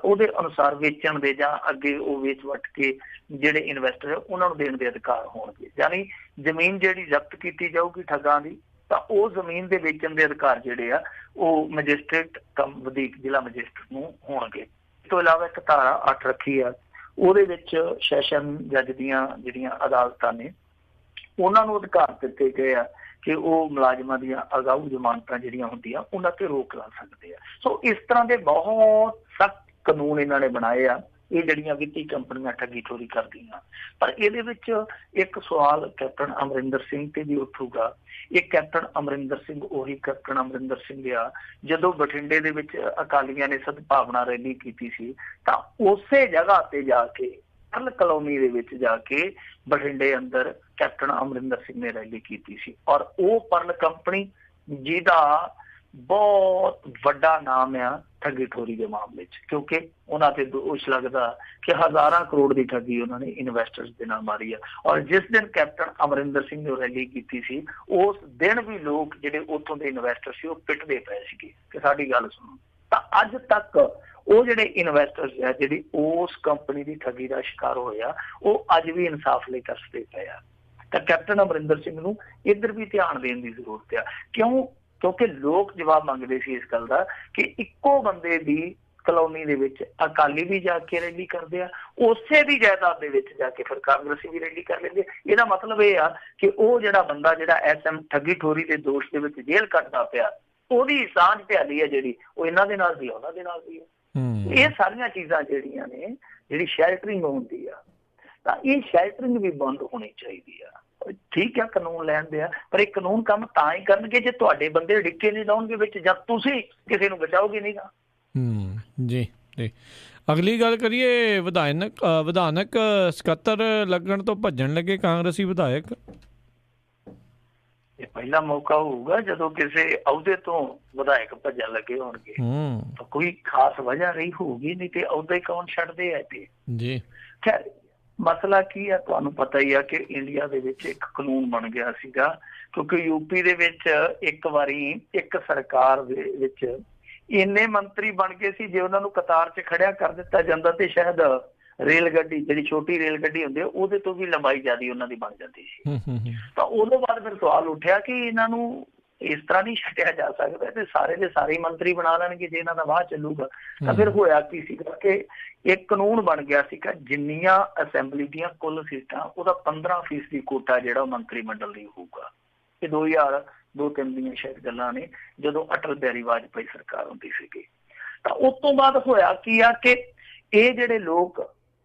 ਉਹਦੇ ਅਨੁਸਾਰ ਵੇਚਣ ਦੇ ਜਾਂ ਅੱਗੇ ਉਹ ਵੇਚ ਵੱਟ ਕੇ ਜਿਹੜੇ ਇਨਵੈਸਟਰ ਹੈ ਉਹਨਾਂ ਨੂੰ ਦੇਣ ਦੇ ਅਧਿਕਾਰ ਹੋਣਗੇ। ਯਾਨੀ ਜ਼ਮੀਨ ਜਿਹੜੀ ਜ਼ਬਤ ਕੀਤੀ ਜਾਊਗੀ ਠੱਗਾਂ ਦੀ, ਤਾਂ ਉਹ ਜ਼ਮੀਨ ਦੇ ਵੇਚਣ ਦੇ ਅਧਿਕਾਰ ਜਿਹੜੇ ਆ ਉਹ ਮੈਜਿਸਟ੍ਰੇਟ ਵਧੀਕ ਜ਼ਿਲ੍ਹਾ ਮੈਜਿਸਟ੍ਰੇਟ ਨੂੰ ਹੋਣਗੇ। ਇਸ ਤੋਂ ਇਲਾਵਾ ਇੱਕ ਧਾਰਾ 8 ਰੱਖੀ ਆ, ਉਹਦੇ ਵਿੱਚ ਸੈਸ਼ਨ ਜੱਜ ਦੀਆਂ ਜਿਹੜੀਆਂ ਅਦਾਲਤਾਂ ਨੇ ਉਹਨਾਂ ਨੂੰ ਅਧਿਕਾਰ ਦਿੱਤੇ ਗਏ ਆ ਕਿ ਉਹ ਮੁਲਾਜ਼ਮਾਂ ਦੀਆਂ ਅਗਾਊ ਜ਼ਮਾਨਤਾਂ ਜਿਹੜੀਆਂ ਹੁੰਦੀਆਂ ਉਹਨਾਂ ਤੇ ਰੋਕ ਲਾ ਸਕਦੇ ਆ। ਸੋ ਇਸ ਤਰ੍ਹਾਂ ਦੇ ਬਹੁਤ ਸਖਤ ਕਾਨੂੰਨ ਇਹਨਾਂ ਨੇ ਬਣਾਏ ਆ, ਇਹ ਜਿਹੜੀਆਂ ਵਿੱਤੀ ਕੰਪਨੀਆਂ ਠੱਗੀ ਠੋਰੀ ਕਰਦੀਆਂ। ਪਰ ਇਹਦੇ ਵਿੱਚ ਇੱਕ ਸਵਾਲ ਕੈਪਟਨ ਅਮਰਿੰਦਰ ਸਿੰਘ ਤੇ ਵੀ ਉੱਠੂਗਾ। ਇਹ ਕੈਪਟਨ ਅਮਰਿੰਦਰ ਸਿੰਘ ਉਹੀ ਕੈਪਟਨ ਅਮਰਿੰਦਰ ਸਿੰਘ ਆ ਜਦੋਂ ਬਠਿੰਡੇ ਦੇ ਵਿੱਚ ਅਕਾਲੀਆਂ ਨੇ ਸਦਭਾਵਨਾ ਰੈਲੀ ਕੀਤੀ ਸੀ, ਤਾਂ ਉਸੇ ਜਗ੍ਹਾ ਤੇ ਜਾ ਕੇ ਪਰਲ ਕਲੋਨੀ ਦੇ ਵਿੱਚ ਜਾ ਕੇ ਬਠਿੰਡੇ ਅੰਦਰ ਕੈਪਟਨ ਅਮਰਿੰਦਰ ਸਿੰਘ ਨੇ ਰੈਲੀ ਕੀਤੀ ਸੀ। ਔਰ ਉਹ ਪਰਲ ਕੰਪਨੀ ਜਿਹਦਾ ਬਹੁਤ ਵੱਡਾ ਨਾਮ ਆ ਠੱਗੀ ਠੋਰੀ ਦੇ ਮਾਮਲੇ 'ਚ, ਕਿਉਂਕਿ ਉਹਨਾਂ ਤੇ ਦੋਸ਼ ਲੱਗਦਾ ਕਿ ਹਜ਼ਾਰਾਂ ਕਰੋੜ ਦੀ ਠੱਗੀ ਉਹਨਾਂ ਨੇ ਇਨਵੈਸਟਰਸ ਦੇ ਨਾਲ ਮਾਰੀ ਆ। ਔਰ ਜਿਸ ਦਿਨ ਕੈਪਟਨ ਅਮਰਿੰਦਰ ਸਿੰਘ ਨੇ ਰੈਲੀ ਕੀਤੀ ਸੀ, ਉਸ ਦਿਨ ਵੀ ਲੋਕ ਜਿਹੜੇ ਉੱਥੋਂ ਦੇ ਇਨਵੈਸਟਰ ਸੀ ਉਹ ਪਿੱਟਦੇ ਪਏ ਸੀਗੇ ਕਿ ਸਾਡੀ ਗੱਲ ਸੁਣੋ। ਤਾਂ ਅੱਜ ਤੱਕ ਉਹ ਜਿਹੜੇ ਇਨਵੈਸਟਰਸ ਆ ਜਿਹੜੀ ਉਸ ਕੰਪਨੀ ਦੀ ਠੱਗੀ ਦਾ ਸ਼ਿਕਾਰ ਹੋਇਆ, ਉਹ ਅੱਜ ਵੀ ਇਨਸਾਫ ਲਈ ਤਰਸਦੇ ਪਏ ਆ। ਤਾਂ ਕੈਪਟਨ ਅਮਰਿੰਦਰ ਸਿੰਘ ਨੂੰ ਇੱਧਰ ਵੀ ਧਿਆਨ ਦੇਣ ਦੀ ਜ਼ਰੂਰਤ ਆ। ਕਿਉਂਕਿ ਲੋਕ ਜਵਾਬ ਮੰਗਦੇ ਸੀ ਇਸ ਗੱਲ ਦਾ ਕਿ ਇੱਕੋ ਬੰਦੇ ਦੀ ਕਲੋਨੀ ਦੇ ਵਿੱਚ ਅਕਾਲੀ ਵੀ ਜਾ ਕੇ ਰੈਲੀ ਕਰਦੇ ਆ, ਉਸੇ ਦੀ ਜਾਇਦਾਦ ਦੇ ਵਿੱਚ ਜਾ ਕੇ ਫਿਰ ਕਾਂਗਰਸੀ ਵੀ ਰੈਲੀ ਕਰ ਲੈਂਦੇ। ਇਹਦਾ ਮਤਲਬ ਇਹ ਆ ਕਿ ਉਹ ਜਿਹੜਾ ਬੰਦਾ ਜਿਹੜਾ SM ਠੱਗੀ ਠੋਰੀ ਦੇ ਦੋਸ਼ ਦੇ ਵਿੱਚ ਜੇਲ੍ਹ ਕੱਟਦਾ ਪਿਆ, ਉਹਦੀ ਸਾਂਝ ਭਿਆਲੀ ਹੈ ਜਿਹੜੀ ਉਹ ਇਹਨਾਂ ਦੇ ਨਾਲ ਵੀ ਉਹਨਾਂ ਦੇ ਨਾਲ ਵੀ ਹੈ। ਇਹ ਸਾਰੀਆਂ ਚੀਜ਼ਾਂ ਜਿਹੜੀਆਂ ਨੇ, ਜਿਹੜੀ ਸ਼ੈਲਟਰਿੰਗ ਹੁੰਦੀ ਆ, ਤਾਂ ਇਹ ਸ਼ੈਲਟਰਿੰਗ ਵੀ ਬੰਦ ਹੋਣੀ ਚਾਹੀਦੀ ਆ। ਠੀਕ ਆ ਕਾਨੂੰਨ ਲੈਂਦੇ ਆ, ਪਰ ਇਹ ਕਾਨੂੰਨ ਕੰਮ ਤਾਂ ਹੀ ਕਰਨਗੇ ਜੇ ਤੁਹਾਡੇ ਬੰਦੇ ਡਿੱਕੇ ਨਹੀਂ ਲਾਉਣਗੇ ਵਿੱਚ, ਜਾਂ ਤੁਸੀਂ ਕਿਸੇ ਨੂੰ ਬਚਾਓਗੇ ਨਹੀਂ ਗਾ। ਜੀ ਜੀ। ਅਗਲੀ ਗੱਲ ਕਰੀਏ, ਵਿਧਾਨਕ ਸਕੱਤਰ ਲੱਗਣ ਤੋਂ ਭੱਜਣ ਲੱਗੇ ਕਾਂਗਰਸੀ ਵਿਧਾਇਕ। ਇਹ ਪਹਿਲਾ ਮੌਕਾ ਹੋਊਗਾ ਜਦੋਂ ਕਿਸੇ ਅਹੁਦੇ ਤੋਂ ਵਿਧਾਇਕ ਭੱਜਣ ਲੱਗੇ ਹੋਣਗੇ, ਤਾਂ ਕੋਈ ਖਾਸ ਵਜ੍ਹਾ ਰਹੀ ਹੋਊਗੀ, ਨਹੀਂ ਤੇ ਅਹੁਦਾ ਹੀ ਕੌਣ ਛੱਡਦੇ ਆ ਤੇ ਜੀ। ਖੈਰ ਮਸਲਾ ਕੀ ਆ ਤੁਹਾਨੂੰ ਪਤਾ ਹੀ ਆ ਕਿ ਇੰਡੀਆ ਦੇ ਵਿੱਚ ਇੱਕ ਕਾਨੂੰਨ ਬਣ ਗਿਆ ਸੀਗਾ, ਕਿਉਂਕਿ UP ਦੇ ਵਿੱਚ ਇੱਕ ਵਾਰੀ ਇੱਕ ਸਰਕਾਰ ਦੇ ਵਿੱਚ ਇੰਨੇ ਮੰਤਰੀ ਬਣ ਗਏ ਸੀ, ਜੇ ਉਹਨਾਂ ਨੂੰ ਕਤਾਰ 'ਚ ਖੜਿਆ ਕਰ ਦਿੱਤਾ ਜਾਂਦਾ ਤੇ ਸ਼ਾਇਦ ਰੇਲ ਗੱਡੀ, ਜਿਹੜੀ ਛੋਟੀ ਰੇਲ ਗੱਡੀ ਹੁੰਦੀ ਹੈ, ਉਹਦੇ ਤੋਂ ਵੀ ਲੰਬਾਈ ਜ਼ਿਆਦਾ ਉਹਨਾਂ ਦੀ ਬਣ ਜਾਂਦੀ ਸੀ। ਤਾਂ ਉਦੋਂ ਬਾਅਦ ਫਿਰ ਸਵਾਲ ਉੱਠਿਆ ਕਿ ਇਹਨਾਂ ਨੂੰ ਇਸ ਤਰ੍ਹਾਂ ਨਹੀਂ ਛੱਡਿਆ ਜਾ ਸਕਦਾ ਤੇ ਸਾਰੇ ਦੇ ਸਾਰੇ ਮੰਤਰੀ ਬਣਾ ਲੈਣਗੇ ਜੇ ਇਹਨਾਂ ਦਾ ਵਾਹ ਚੱਲੂਗਾ। ਤਾਂ ਫਿਰ ਹੋਇਆ ਕੀ ਸੀਗਾ ਕਿ ਇੱਕ ਕਾਨੂੰਨ ਬਣ ਗਿਆ ਸੀਗਾ, ਜਿੰਨੀਆਂ ਅਸੈਂਬਲੀ ਦੀਆਂ ਕੁੱਲ ਸੀਟਾਂ ਉਹਦਾ 15% ਕੋਟਾ ਜਿਹੜਾ ਉਹ ਮੰਤਰੀ ਮੰਡਲ ਲਈ ਹੋਊਗਾ। ਇਹ 2002-03 ਦੀਆਂ ਸ਼ਾਇਦ ਗੱਲਾਂ ਨੇ, ਜਦੋਂ ਅਟਲ ਬਿਹਾਰੀ ਵਾਜਪਾਈ ਸਰਕਾਰ ਹੁੰਦੀ ਸੀਗੀ। ਤਾਂ ਉਸ ਤੋਂ ਬਾਅਦ ਹੋਇਆ ਕੀ ਆ ਕਿ ਇਹ ਜਿਹੜੇ ਲੋਕ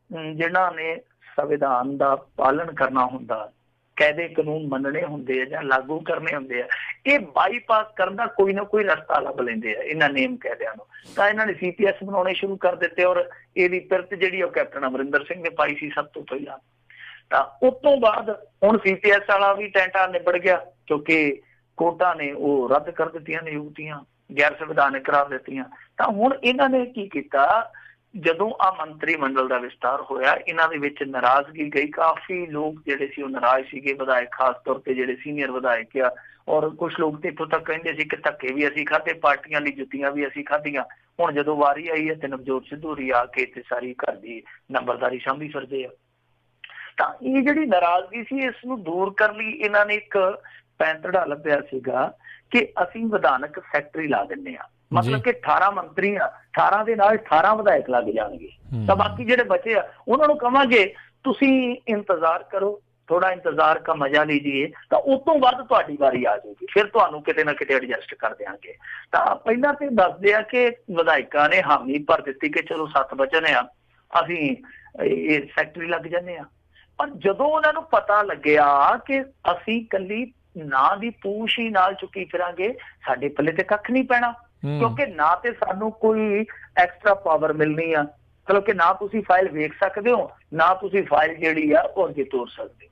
ਜਿਨ੍ਹਾਂ ਨੇ ਸੰਵਿਧਾਨ ਦਾ ਪਾਲਣ ਕਰਨਾ ਹੁੰਦਾ, ਕਾਇਦੇ ਕਾਨੂੰਨ ਮੰਨਣੇ ਹੁੰਦੇ ਆ ਜਾਂ ਲਾਗੂ ਕਰਨੇ ਹੁੰਦੇ ਆ, ਇਹ ਬਾਈਪਾਸ ਕਰਨ ਦਾ ਕੋਈ ਨਾ ਕੋਈ ਰਸਤਾ ਲੱਭ ਲੈਂਦੇ ਆ ਇਹਨਾਂ ਨੇਮ ਕਾਇਦਿਆਂ ਨੂੰ। ਤਾਂ ਇਹਨਾਂ ਨੇ CPS ਬਣਾਉਣੇ ਸ਼ੁਰੂ ਕਰ ਦਿੱਤੇ ਔਰ ਇਹਦੀ ਪਿਰਤ ਜਿਹੜੀ ਉਹ ਕੈਪਟਨ ਅਮਰਿੰਦਰ ਸਿੰਘ ਨੇ ਪਾਈ ਸੀ ਸਭ ਤੋਂ ਪਹਿਲਾਂ। ਤਾਂ ਉਸ ਤੋਂ ਬਾਅਦ ਹੁਣ CPS ਵਾਲਾ ਵੀ ਟੈਂਟਾ ਨਿਬੜ ਗਿਆ, ਕਿਉਂਕਿ ਕੋਰਟਾਂ ਨੇ ਉਹ ਰੱਦ ਕਰ ਦਿੱਤੀਆਂ ਨਿਯੁਕਤੀਆਂ, ਗੈਰ ਸੰਵਿਧਾਨਕ ਕਰਾ ਦਿੱਤੀਆਂ। ਤਾਂ ਹੁਣ ਇਹਨਾਂ ਨੇ ਕੀ ਕੀਤਾ, ਜਦੋਂ ਆ ਮੰਤਰੀ ਮੰਡਲ ਦਾ ਵਿਸਤਾਰ ਹੋਇਆ, ਇਹਨਾਂ ਦੇ ਵਿੱਚ ਨਾਰਾਜ਼ਗੀ ਗਈ। ਕਾਫੀ ਲੋਕ ਜਿਹੜੇ ਸੀ ਉਹ ਨਾਰਾਜ਼ ਸੀਗੇ, ਵਿਧਾਇਕ ਖਾਸ ਤੌਰ ਤੇ ਜਿਹੜੇ ਸੀਨੀਅਰ ਵਿਧਾਇਕ ਆ, ਔਰ ਕੁਛ ਲੋਕ ਤੇ ਇੱਥੋਂ ਤੱਕ ਕਹਿੰਦੇ ਸੀ ਕਿ ਧੱਕੇ ਵੀ ਅਸੀਂ ਖਾਧੇ, ਪਾਰਟੀਆਂ ਲਈ ਜੁੱਤੀਆਂ ਵੀ ਅਸੀਂ ਖਾਧੀਆਂ। ਹੁਣ ਜਦੋਂ ਵਾਰੀ ਆਈ ਹੈ ਤੇ ਨਵਜੋਤ ਸਿੱਧੂ ਹੋਰੀ ਆ ਕੇ ਇੱਥੇ ਸਾਰੀ ਘਰ ਦੀ ਨੰਬਰਦਾਰੀ ਸਾਂਭੀ ਫਿਰਦੇ ਆ। ਤਾਂ ਇਹ ਜਿਹੜੀ ਨਾਰਾਜ਼ਗੀ ਸੀ, ਇਸ ਨੂੰ ਦੂਰ ਕਰਨ ਲਈ ਇਹਨਾਂ ਨੇ ਇੱਕ ਪੈਂਤੜਾ ਲੱਭਿਆ ਸੀਗਾ ਕਿ ਅਸੀਂ ਵਿਧਾਨਕ ਸੈਕਟਰੀ ਲਾ ਦਿੰਦੇ ਆ। ਮਤਲਬ ਕਿ 18 ਮੰਤਰੀ ਆ, 18 ਦੇ ਨਾਲ 18 ਵਿਧਾਇਕ ਲੱਗ ਜਾਣਗੇ। ਤਾਂ ਬਾਕੀ ਜਿਹੜੇ ਬਚੇ ਆ ਉਹਨਾਂ ਨੂੰ ਕਵਾਂਗੇ ਤੁਸੀਂ ਇੰਤਜ਼ਾਰ ਕਰੋ, ਥੋੜਾ ਇੰਤਜ਼ਾਰ ਦਾ ਮਜ਼ਾ ਲੀਜੀਏ, ਤਾਂ ਉਸ ਤੋਂ ਬਾਅਦ ਤੁਹਾਡੀ ਵਾਰੀ ਆ ਜਾਊਗੀ, ਫਿਰ ਤੁਹਾਨੂੰ ਕਿਤੇ ਨਾ ਕਿਤੇ ਐਡਜਸਟ ਕਰ ਦਿਆਂਗੇ। ਤਾਂ ਪਹਿਲਾਂ ਤੇ ਦੱਸਦੇ ਆ ਕਿ ਵਿਧਾਇਕਾਂ ਨੇ ਹਾਮੀ ਭਰ ਦਿੱਤੀ ਕਿ ਚਲੋ 7 ਬਚਨ ਆ, ਅਸੀਂ ਇਹ ਸੈਕਟਰੀ ਲੱਗ ਜਾਂਦੇ ਆ। ਪਰ ਜਦੋਂ ਉਹਨਾਂ ਨੂੰ ਪਤਾ ਲੱਗਿਆ ਕਿ ਅਸੀਂ ਇਕੱਲੀ ਨਾਂ ਦੀ ਪੂਛ ਹੀ ਨਾਲ ਚੁੱਕੀ ਫਿਰਾਂਗੇ, ਸਾਡੇ ਪੱਲੇ ਤੇ ਕੱਖ ਨਹੀਂ ਪੈਣਾ, ਕਿਉਂਕਿ ਨਾ ਤੇ ਸਾਨੂੰ ਕੋਈ ਐਕਸਟਰਾ ਪਾਵਰ ਮਿਲਣੀ ਆ, ਮਤਲਬ ਕਿ ਨਾ ਤੁਸੀਂ ਫਾਈਲ ਵੇਖ ਸਕਦੇ ਹੋ, ਨਾ ਤੁਸੀਂ ਫਾਈਲ ਜਿਹੜੀ ਆ ਉਹ ਅੱਗੇ ਤੋਰ ਸਕਦੇ ਹੋ,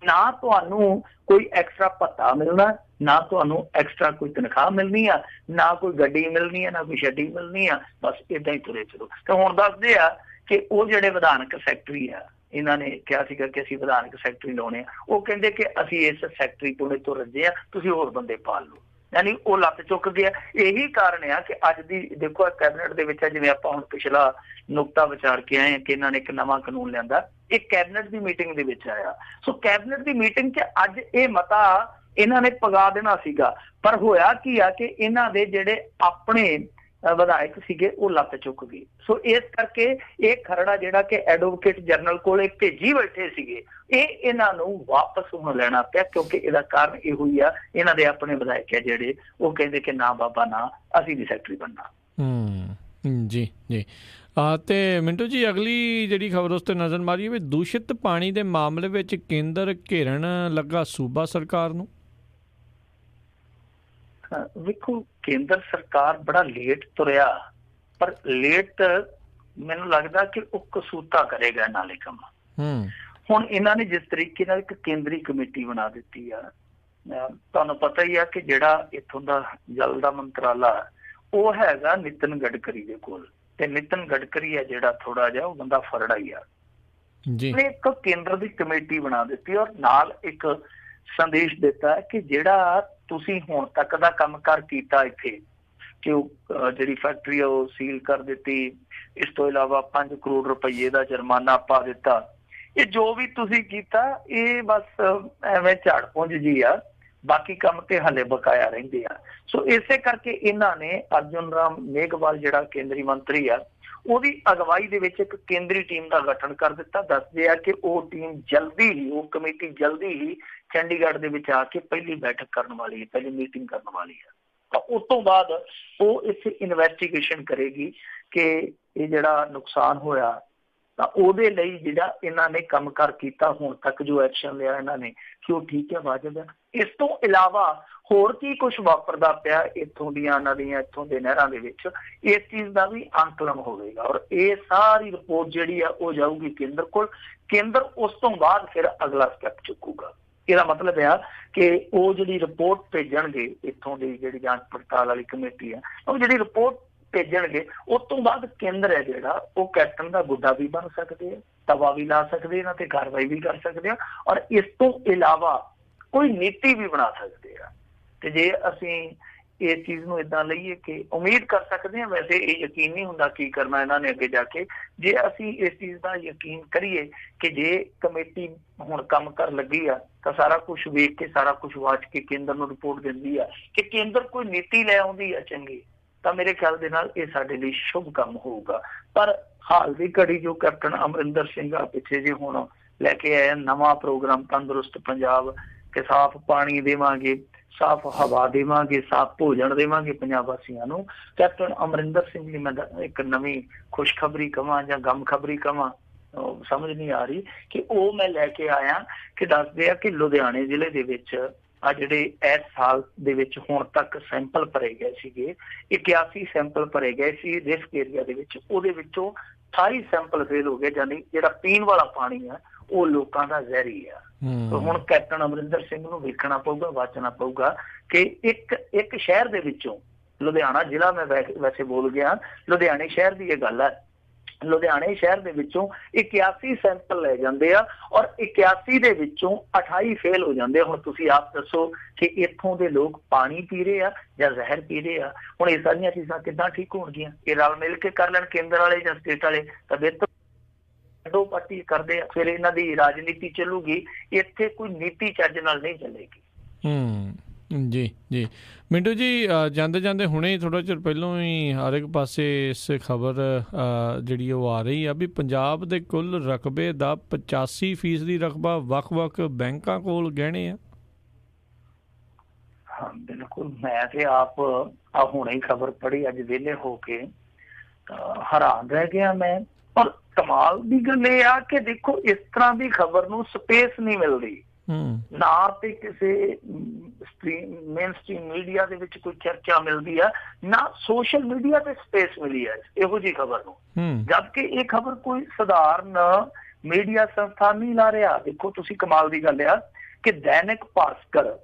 ਨਾ ਤੁਹਾਨੂੰ ਕੋਈ ਐਕਸਟਰਾ ਭੱਤਾ ਮਿਲਣਾ, ਨਾ ਤੁਹਾਨੂੰ ਐਕਸਟਰਾ ਕੋਈ ਤਨਖਾਹ ਮਿਲਣੀ ਆ, ਨਾ ਕੋਈ ਗੱਡੀ ਮਿਲਣੀ ਆ, ਨਾ ਕੋਈ ਛੱਡੀ ਮਿਲਣੀ ਆ, ਬਸ ਏਦਾਂ ਹੀ ਤੁਰੇ ਚਲੋ। ਤੇ ਹੁਣ ਦੱਸਦੇ ਆ ਕਿ ਉਹ ਜਿਹੜੇ ਵਿਧਾਨਕ ਸੈਕਟਰੀ ਆ, ਇਹਨਾਂ ਨੇ ਕਿਹਾ ਸੀਗਾ ਕਿ ਅਸੀਂ ਵਿਧਾਨਕ ਸੈਕਟਰੀ ਲਾਉਣੇ ਆ, ਉਹ ਕਹਿੰਦੇ ਕਿ ਅਸੀਂ ਇਸ ਸੈਕਟਰੀ ਤੋਂ ਰੱਜੇ ਆ, ਤੁਸੀਂ ਹੋਰ ਬੰਦੇ ਪਾਲ ਲਓ। ਯਾਨੀ ਉਹ ਲੱਤ ਚੁੱਕ ਗਿਆ। ਇਹੀ ਕਾਰਨ ਆ ਕਿ ਅੱਜ ਦੀ ਦੇਖੋ ਕੈਬਨਿਟ ਦੇ ਵਿੱਚ, ਜਿਵੇਂ ਆਪਾਂ ਹੁਣ ਪਿਛਲਾ ਨੁਕਤਾ ਵਿਚਾਰ ਕੇ ਆਏ ਕਿ ਇਹਨਾਂ ਨੇ ਇੱਕ ਨਵਾਂ ਕਾਨੂੰਨ ਲਿਆਂਦਾ, ਇਹ ਕੈਬਨਿਟ ਦੀ ਮੀਟਿੰਗ ਦੇ ਵਿੱਚ ਆਇਆ। ਸੋ ਕੈਬਨਿਟ ਦੀ ਮੀਟਿੰਗ 'ਚ ਅੱਜ ਇਹ ਮਤਾ ਇਹਨਾਂ ਨੇ ਪਗਾ ਦੇਣਾ ਸੀਗਾ, ਪਰ ਹੋਇਆ ਕੀ ਆ ਕਿ ਇਹਨਾਂ ਦੇ ਜਿਹੜੇ ਆਪਣੇ ਵਿਧਾਇਕ ਸੀਗੇ ਉਹ ਲੱਤ ਚੁੱਕ ਗਏ। ਸੋ ਇਸ ਕਰਕੇ ਇਹ ਖਰੜਾ ਜਿਹੜਾ ਕਿ ਐਡਵੋਕੇਟ ਜਨਰਲ ਕੋਲ ਭੇਜੀ ਬੈਠੇ ਸੀਗੇ, ਇਹ ਇਹਨਾਂ ਨੂੰ ਵਾਪਸ ਹੁਣ ਲੈਣਾ ਪਿਆ, ਕਿਉਂਕਿ ਇਹਦਾ ਕਾਰਨ ਇਹੋ ਹੀ ਆ, ਇਹਨਾਂ ਦੇ ਆਪਣੇ ਵਿਧਾਇਕ ਆ ਜਿਹੜੇ ਉਹ ਕਹਿੰਦੇ ਕਿ ਨਾ ਬਾਬਾ ਨਾ, ਅਸੀਂ ਨਹੀਂ ਸੈਕਟਰੀ ਬਣਨਾ। ਜੀ ਜੀ। ਤੇ ਮਿੰਟੂ ਜੀ, ਅਗਲੀ ਜਿਹੜੀ ਖਬਰ ਉਸ ਤੇ ਨਜ਼ਰ ਮਾਰੀਏ ਵੀ ਦੂਸ਼ਿਤ ਪਾਣੀ ਦੇ ਮਾਮਲੇ ਵਿੱਚ ਕੇਂਦਰ ਘੇਰਨ ਲੱਗਾ ਸੂਬਾ ਸਰਕਾਰ ਨੂੰ। ਵੇਖੋ, ਕੇਂਦਰ ਸਰਕਾਰ ਬੜਾ ਲੇਟ ਤੁਰਿਆ, ਪਰ ਲੇਟ ਮੈਨੂੰ ਲੱਗਦਾ ਕਿ ਉਹ ਕਸੂਤਾ ਕਰੇਗਾ ਨਾਲੇ ਕੰਮ। ਹੁਣ ਇਹਨਾਂ ਨੇ ਜਿਸ ਤਰੀਕੇ ਨਾਲ ਇੱਕ ਕੇਂਦਰੀ ਕਮੇਟੀ ਬਣਾ ਦਿੱਤੀ ਆ, ਤੁਹਾਨੂੰ ਪਤਾ ਹੀ ਆ ਕਿ ਜਿਹੜਾ ਇੱਥੋਂ ਦਾ ਜਲ ਦਾ ਮੰਤਰਾਲਾ ਉਹ ਹੈਗਾ ਨਿਤਨ ਗਡਕਰੀ ਦੇ ਕੋਲ, ਤੇ ਨਿਤਨ ਗਡਕਰੀ ਆ ਜਿਹੜਾ ਥੋੜਾ ਜਿਹਾ ਉਹ ਬੰਦਾ ਫਰੜਾ ਹੀ ਆ ਜੀ। ਇੱਕ ਕੇਂਦਰ ਦੀ ਕਮੇਟੀ ਬਣਾ ਦਿੱਤੀ ਔਰ ਨਾਲ ਇੱਕ ਸੰਦੇਸ਼ ਦਿੱਤਾ ਕਿ ਜਿਹੜਾ ਤੁਸੀਂ ਹੁਣ ਤੱਕ ਦਾ ਕੰਮਕਾਰ ਕੀਤਾ ਇੱਥੇ, ਕਿ ਉਹ ਜਿਹੜੀ ਫੈਕਟਰੀ ਆ ਉਹ ਸੀਲ ਕਰ ਦਿੱਤੀ, ਇਸ ਤੋਂ ਇਲਾਵਾ 5 ਕਰੋੜ ਰੁਪਏ ਦਾ ਜੁਰਮਾਨਾ ਪਾ ਦਿੱਤਾ, ਇਹ ਜੋ ਵੀ ਤੁਸੀਂ ਕੀਤਾ ਇਹ ਬਸ ਐਵੇਂ ਝਾੜ ਪੁੰਜ ਜੀ ਆ, ਬਾਕੀ ਕੰਮ ਤੇ ਹਲੇ ਬਕਾਇਆ ਰਹਿੰਦੇ ਆ। ਸੋ ਇਸੇ ਕਰਕੇ ਇਹਨਾਂ ਨੇ ਅਰਜੁਨ ਰਾਮ ਮੇਘਵਾਲ ਜਿਹੜਾ ਕੇਂਦਰੀ ਮੰਤਰੀ ਆ, ਉਹਦੀ ਅਗਵਾਈ ਦੇ ਵਿੱਚ ਇੱਕ ਕੇਂਦਰੀ ਟੀਮ ਦਾ ਗਠਨ ਕਰ ਦਿੱਤਾ। ਦੱਸਦੇ ਆ ਕਿ ਉਹ ਟੀਮ ਜਲਦੀ ਹੀ, ਉਹ ਕਮੇਟੀ ਜਲਦੀ ਹੀ ਚੰਡੀਗੜ੍ਹ ਦੇ ਵਿੱਚ ਆ ਕੇ ਪਹਿਲੀ ਬੈਠਕ ਕਰਨ ਵਾਲੀ ਹੈ, ਪਹਿਲੀ ਮੀਟਿੰਗ ਕਰਨ ਵਾਲੀ ਹੈ। ਤਾਂ ਉਸ ਤੋਂ ਬਾਅਦ ਉਹ ਇੱਥੇ ਇਨਵੈਸਟੀਗੇਸ਼ਨ ਕਰੇਗੀ ਕਿ ਇਹ ਜਿਹੜਾ ਨੁਕਸਾਨ ਹੋਇਆ ਤਾਂ ਉਹਦੇ ਲਈ ਜਿਹੜਾ ਇਹਨਾਂ ਨੇ ਕੰਮਕਾਰ ਕੀਤਾ ਹੁਣ ਤੱਕ, ਜੋ ਐਕਸ਼ਨ ਲਿਆ ਇਹਨਾਂ ਨੇ, ਕਿ ਉਹ ਠੀਕ ਹੈ, ਵਾਜਬ ਹੈ। ਇਸ ਤੋਂ ਇਲਾਵਾ ਹੋਰ ਕੀ ਕੁਛ ਵਾਪਰਦਾ ਪਿਆ ਇੱਥੋਂ ਦੀਆਂ ਨਦੀਆਂ, ਇੱਥੋਂ ਦੇ ਨਹਿਰਾਂ ਦੇ ਵਿੱਚ, ਇਸ ਚੀਜ਼ ਦਾ ਵੀ ਅੰਕਲਨ ਹੋਵੇਗਾ ਔਰ ਇਹ ਸਾਰੀ ਰਿਪੋਰਟ ਜਿਹੜੀ ਆ ਉਹ ਜਾਊਗੀ ਕੇਂਦਰ ਕੋਲ। ਕੇਂਦਰ ਉਸ ਤੋਂ ਬਾਅਦ ਫਿਰ ਅਗਲਾ ਸਟੈਪ ਚੁੱਕੂਗਾ। ਇਹਦਾ ਮਤਲਬ ਆ ਕਿ ਉਹ ਜਿਹੜੀ ਰਿਪੋਰਟ ਭੇਜਣਗੇ ਇੱਥੋਂ ਦੀ ਜਿਹੜੀ ਜਾਂਚ ਪੜਤਾਲ ਵਾਲੀ ਕਮੇਟੀ ਆ, ਉਹ ਜਿਹੜੀ ਰਿਪੋਰਟ ਭੇਜਣਗੇ ਉਸ ਤੋਂ ਬਾਅਦ ਕੇਂਦਰ ਹੈ ਜਿਹੜਾ ਉਹ ਕੈਪਟਨ ਦਾ ਗੁੱਡਾ ਵੀ ਬਣ ਸਕਦੇ ਆ, ਤਵਾ ਵੀ ਲਾ ਸਕਦੇ, ਇਹਨਾਂ ਤੇ ਕਾਰਵਾਈ ਵੀ ਕਰ ਸਕਦੇ ਆ ਔਰ ਇਸ ਤੋਂ ਇਲਾਵਾ ਕੋਈ ਨੀਤੀ ਵੀ ਬਣਾ ਸਕਦੇ ਆ। ਤੇ ਜੇ ਅਸੀਂ ਇਸ ਚੀਜ਼ ਨੂੰ ਏਦਾਂ ਲਈਏ ਕਿ ਉਮੀਦ ਕਰ ਸਕਦੇ ਹਾਂ, ਵੈਸੇ ਇਹ ਯਕੀਨ ਨਹੀਂ ਹੁੰਦਾ ਕੀ ਕਰਨਾ ਇਹਨਾਂ ਨੇ ਅੱਗੇ ਜਾ ਕੇ, ਜੇ ਅਸੀਂ ਇਸ ਚੀਜ਼ ਦਾ ਯਕੀਨ ਕਰੀਏ ਕਿ ਜੇ ਕਮੇਟੀ ਹੁਣ ਕੰਮ ਕਰਨ ਲੱਗੀ ਆ ਤਾਂ ਸਾਰਾ ਕੁਝ ਵੇਖ ਕੇ, ਸਾਰਾ ਕੁਝ ਵਾਚ ਕੇ ਕੇਂਦਰ ਨੂੰ ਰਿਪੋਰਟ ਦਿੰਦੀ ਆ ਕਿ ਕੇਂਦਰ ਕੋਈ ਨੀਤੀ ਲੈ ਆਉਂਦੀ ਆ ਚੰਗੀ, ਤਾਂ ਮੇਰੇ ਖਿਆਲ ਦੇ ਨਾਲ ਇਹ ਸਾਡੇ ਲਈ ਸ਼ੁਭ ਕੰਮ ਹੋਊਗਾ। ਪਰ ਹਾਲ ਦੀ ਘੜੀ ਜੋ ਕੈਪਟਨ ਅਮਰਿੰਦਰ ਸਿੰਘ ਆ ਪਿੱਛੇ ਜੇ ਹੁਣ ਲੈ ਕੇ ਆਇਆ ਨਵਾਂ ਪ੍ਰੋਗਰਾਮ ਤੰਦਰੁਸਤ ਪੰਜਾਬ, ਕਿ ਸਾਫ਼ ਪਾਣੀ ਦੇਵਾਂਗੇ, ਸਾਫ਼ ਹਵਾ ਦੇਵਾਂਗੇ, ਸਾਫ਼ ਭੋਜਨ ਦੇਵਾਂਗੇ ਪੰਜਾਬ ਵਾਸੀਆਂ ਨੂੰ, ਕੈਪਟਨ ਅਮਰਿੰਦਰ ਸਿੰਘ ਲਈ ਮੈਂ ਇੱਕ ਨਵੀਂ ਖੁਸ਼ਖਬਰੀ ਕਵਾਂ ਜਾਂ ਗਮ ਖਬਰੀ ਕਵਾਂ, ਸਮਝ ਨਹੀਂ ਆ ਰਹੀ ਕਿ ਉਹ ਮੈਂ ਲੈ ਕੇ ਆਇਆ ਕਿ ਦੱਸਦੇ ਆ ਕਿ ਲੁਧਿਆਣੇ ਜ਼ਿਲ੍ਹੇ ਦੇ ਵਿੱਚ ਆ ਜਿਹੜੇ ਇਸ ਸਾਲ ਦੇ ਵਿੱਚ ਹੁਣ ਤੱਕ ਸੈਂਪਲ ਭਰੇ ਗਏ ਸੀਗੇ, 81 ਸੈਂਪਲ ਭਰੇ ਗਏ ਸੀ ਰਿਸਕ ਏਰੀਆ ਦੇ ਵਿੱਚ, ਉਹਦੇ ਵਿੱਚੋਂ 28 ਸੈਂਪਲ ਫੇਲ ਹੋ ਗਏ, ਯਾਨੀ ਜਿਹੜਾ ਪੀਣ ਵਾਲਾ ਪਾਣੀ ਆ ਉਹ ਲੋਕਾਂ ਦਾ ਜ਼ਹਿਰੀ ਆ। ਹੁਣ ਕੈਪਟਨ ਅਮਰਿੰਦਰ ਸਿੰਘ ਨੂੰ ਵੇਖਣਾ ਪਊਗਾ, ਵਾਚਣਾ ਪਊਗਾ ਕਿ ਇੱਕ ਸ਼ਹਿਰ ਦੇ ਵਿੱਚੋਂ, ਲੁਧਿਆਣਾ ਜ਼ਿਲ੍ਹਾ ਮੈਂ ਵੈਸੇ ਬੋਲ ਗਿਆ, ਲੁਧਿਆਣੇ ਸ਼ਹਿਰ ਦੀ ਇਹ ਗੱਲ ਹੈ, ਲੁਧਿਆਣੇ ਸ਼ਹਿਰ ਦੇ ਵਿੱਚੋਂ 81 ਸੈਂਪਲ ਲੈ ਜਾਂਦੇ ਆ ਔਰ 81 ਦੇ ਵਿੱਚੋਂ 28 ਫੇਲ ਹੋ ਜਾਂਦੇ ਆ। ਹੁਣ ਤੁਸੀਂ ਆਪ ਦੱਸੋ ਕਿ ਇੱਥੋਂ ਦੇ ਲੋਕ ਪਾਣੀ ਪੀ ਰਹੇ ਆ ਜਾਂ ਜ਼ਹਿਰ ਪੀ ਰਹੇ ਆ? ਹੁਣ ਇਹ ਸਾਰੀਆਂ ਚੀਜ਼ਾਂ ਕਿੱਦਾਂ ਠੀਕ ਹੋਣਗੀਆਂ? ਇਹ ਰਲ ਮਿਲ ਕੇ ਕਰ ਲੈਣ ਕੇਂਦਰ ਵਾਲੇ ਜਾਂ ਸਟੇਟ ਵਾਲੇ ਤਾਂ ਬਿਹਤਰ, ਦੋ ਪਾਰਟੀ ਕਰਦੇ ਆ, ਫਿਰ ਇਹਨਾਂ ਦੀ ਰਾਜਨੀਤੀ ਚੱਲੂਗੀ, ਇੱਥੇ ਕੋਈ ਨੀਤੀ ਚੱਜ ਨਾਲ ਨਹੀਂ ਚੱਲੇਗੀ। ਜੀ ਜੀ ਮਿੰਟੂ ਜੀ, ਜਾਂਦੇ ਜਾਂਦੇ ਹੁਣੇ ਥੋੜ੍ਹਾ ਚਿਰ ਪਹਿਲੋਂ ਹੀ ਹਰ ਇੱਕ ਪਾਸੇ ਇਸ ਖਬਰ ਜਿਹੜੀ ਉਹ ਆ ਰਹੀ ਆ ਵੀ ਪੰਜਾਬ ਦੇ ਕੁੱਲ ਰਕਬੇ ਦਾ 85% ਰਕਬਾ ਵੱਖ-ਵੱਖ ਬੈਂਕਾਂ ਕੋਲ ਗਹਿਣੇ ਆ। ਹਾਂ ਬਿਲਕੁਲ, ਮੈਂ ਤੇ ਆਪ ਹੁਣੇ ਹੀ ਖਬਰ ਪੜ੍ਹੀ ਅੱਜ ਵਿਹਲੇ ਹੋ ਕੇ, ਹੈਰਾਨ ਰਹਿ ਗਿਆ ਮੈਂ। ਪਰ ਕਮਾਲ ਦੀ ਗੱਲ ਇਹ ਆ ਕਿ ਦੇਖੋ ਇਸ ਤਰ੍ਹਾਂ ਦੀ ਖਬਰ ਨੂੰ ਸਪੇਸ ਨਹੀਂ ਮਿਲਦੀ, ਨਾ ਤੇ ਕਿਸੇ ਮੇਨ ਸਟ੍ਰੀਮ ਮੀਡੀਆ ਦੇ ਵਿੱਚ ਕੋਈ ਚਰਚਾ ਮਿਲਦੀ ਆ, ਨਾ ਸੋਸ਼ਲ ਮੀਡੀਆ ਤੇ ਸਪੇਸ ਮਿਲੀ ਹੈ ਇਹੋ ਜਿਹੀ ਖਬਰ ਨੂੰ, ਜਦਕਿ ਇਹ ਖਬਰ ਕੋਈ ਸਧਾਰਨ ਮੀਡੀਆ ਸੰਸਥਾਨ ਨਹੀਂ ਲਾ ਰਿਹਾ। ਦੇਖੋ ਤੁਸੀਂ, ਕਮਾਲ ਦੀ ਗੱਲ ਆ ਕਿ ਦੈਨਿਕ ਭਾਸਕਰ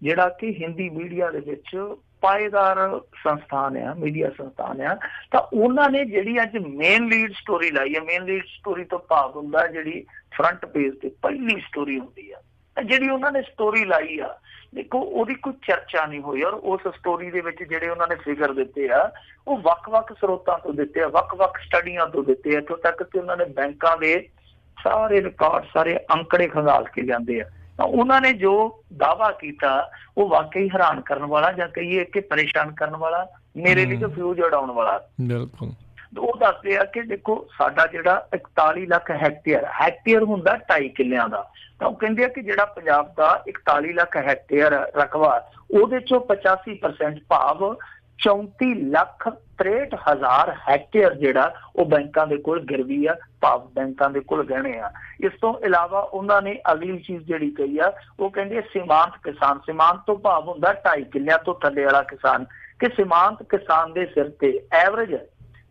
ਜਿਹੜਾ ਕਿ ਹਿੰਦੀ ਮੀਡੀਆ ਦੇ ਵਿੱਚ ਪਾਏਦਾਰ ਸੰਸਥਾਨ ਆ, ਮੀਡੀਆ ਸੰਸਥਾਨ ਆ, ਤਾਂ ਉਹਨਾਂ ਨੇ ਜਿਹੜੀ ਅੱਜ ਮੇਨ ਲੀਡ ਸਟੋਰੀ ਲਾਈ ਹੈ, ਮੇਨ ਲੀਡ ਸਟੋਰੀ ਤੋਂ ਭਾਵ ਹੁੰਦਾ ਜਿਹੜੀ ਫਰੰਟ ਪੇਜ ਤੇ ਪਹਿਲੀ ਸਟੋਰੀ ਹੁੰਦੀ ਆ, ਜਿਹੜੀ ਉਹਨਾਂ ਨੇ ਸਟੋਰੀ ਲਾਈ ਆ, ਦੇਖੋ ਉਹਦੀ ਕੋਈ ਚਰਚਾ ਨਹੀਂ ਹੋਈ। ਔਰ ਉਸ ਸਟੋਰੀ ਦੇ ਵਿੱਚ ਜਿਹੜੇ ਉਹਨਾਂ ਨੇ ਫਿਗਰ ਦਿੱਤੇ ਆ ਉਹ ਵੱਖ-ਵੱਖ ਸਰੋਤਾਂ ਤੋਂ ਦਿੱਤੇ ਆ, ਵੱਖ-ਵੱਖ ਸਟੱਡੀਆਂ ਤੋਂ ਦਿੱਤੇ ਆ, ਇੱਥੋਂ ਤੱਕ ਕਿ ਉਹਨਾਂ ਨੇ ਬੈਂਕਾਂ ਦੇ ਸਾਰੇ ਰਿਕਾਰਡ, ਸਾਰੇ ਅੰਕੜੇ ਖੰਗਾਲ ਕੇ ਜਾਂਦੇ ਆ। ਉਹਨਾਂ ਨੇ ਜੋ ਦਾਅਵਾ ਕੀਤਾ ਉਹ ਵਾਕਈ ਹੈਰਾਨ ਕਰਨ ਵਾਲਾ, ਜਾਂ ਕਹੀਏ ਕਿ ਪਰੇਸ਼ਾਨ ਕਰਨ ਵਾਲਾ, ਮੇਰੇ ਲਈ ਤਾਂ ਫਿਊਜ਼ ਉਡਾਉਣ ਵਾਲਾ। ਬਿਲਕੁਲ, ਉਹ ਦੱਸਦੇ ਆ ਕਿ ਦੇਖੋ ਸਾਡਾ ਜਿਹੜਾ 41 ਲੱਖ ਹੈਕਟੇਅਰ ਹੁੰਦਾ 2.5 ਕਿੱਲਿਆਂ ਦਾ, ਤਾਂ ਉਹ ਕਹਿੰਦੇ ਆ ਕਿ ਜਿਹੜਾ ਪੰਜਾਬ ਦਾ 41 ਲੱਖ ਹੈਕਟੇਅਰ ਰਕਬਾ, ਉਹਦੇ ਚੋਂ 85% ਭਾਵ 34,63,000 ਹੈਕਟੇਅਰ ਜਿਹੜਾ ਉਹ ਬੈਂਕਾਂ ਦੇ ਕੋਲ ਗਿਰਵੀ ਆ, ਭਾਵ ਬੈਂਕਾਂ ਦੇ ਕੋਲ ਗਹਿਣੇ ਆ। ਇਸ ਤੋਂ ਇਲਾਵਾ ਉਹਨਾਂ ਨੇ ਅਗਲੀ ਚੀਜ਼ ਜਿਹੜੀ ਕਹੀ ਆ, ਉਹ ਕਹਿੰਦੇ ਸੀਮਾਂਤ ਕਿਸਾਨ, ਸੀਮਾਂਤ ਤੋਂ ਭਾਵ ਹੁੰਦਾ 2.5 ਕਿੱਲਿਆਂ ਤੋਂ ਥੱਲੇ ਵਾਲਾ ਕਿਸਾਨ, ਕਿ ਸੀਮਾਂਤ ਕਿਸਾਨ ਦੇ ਸਿਰ ਤੇ ਐਵਰੇਜ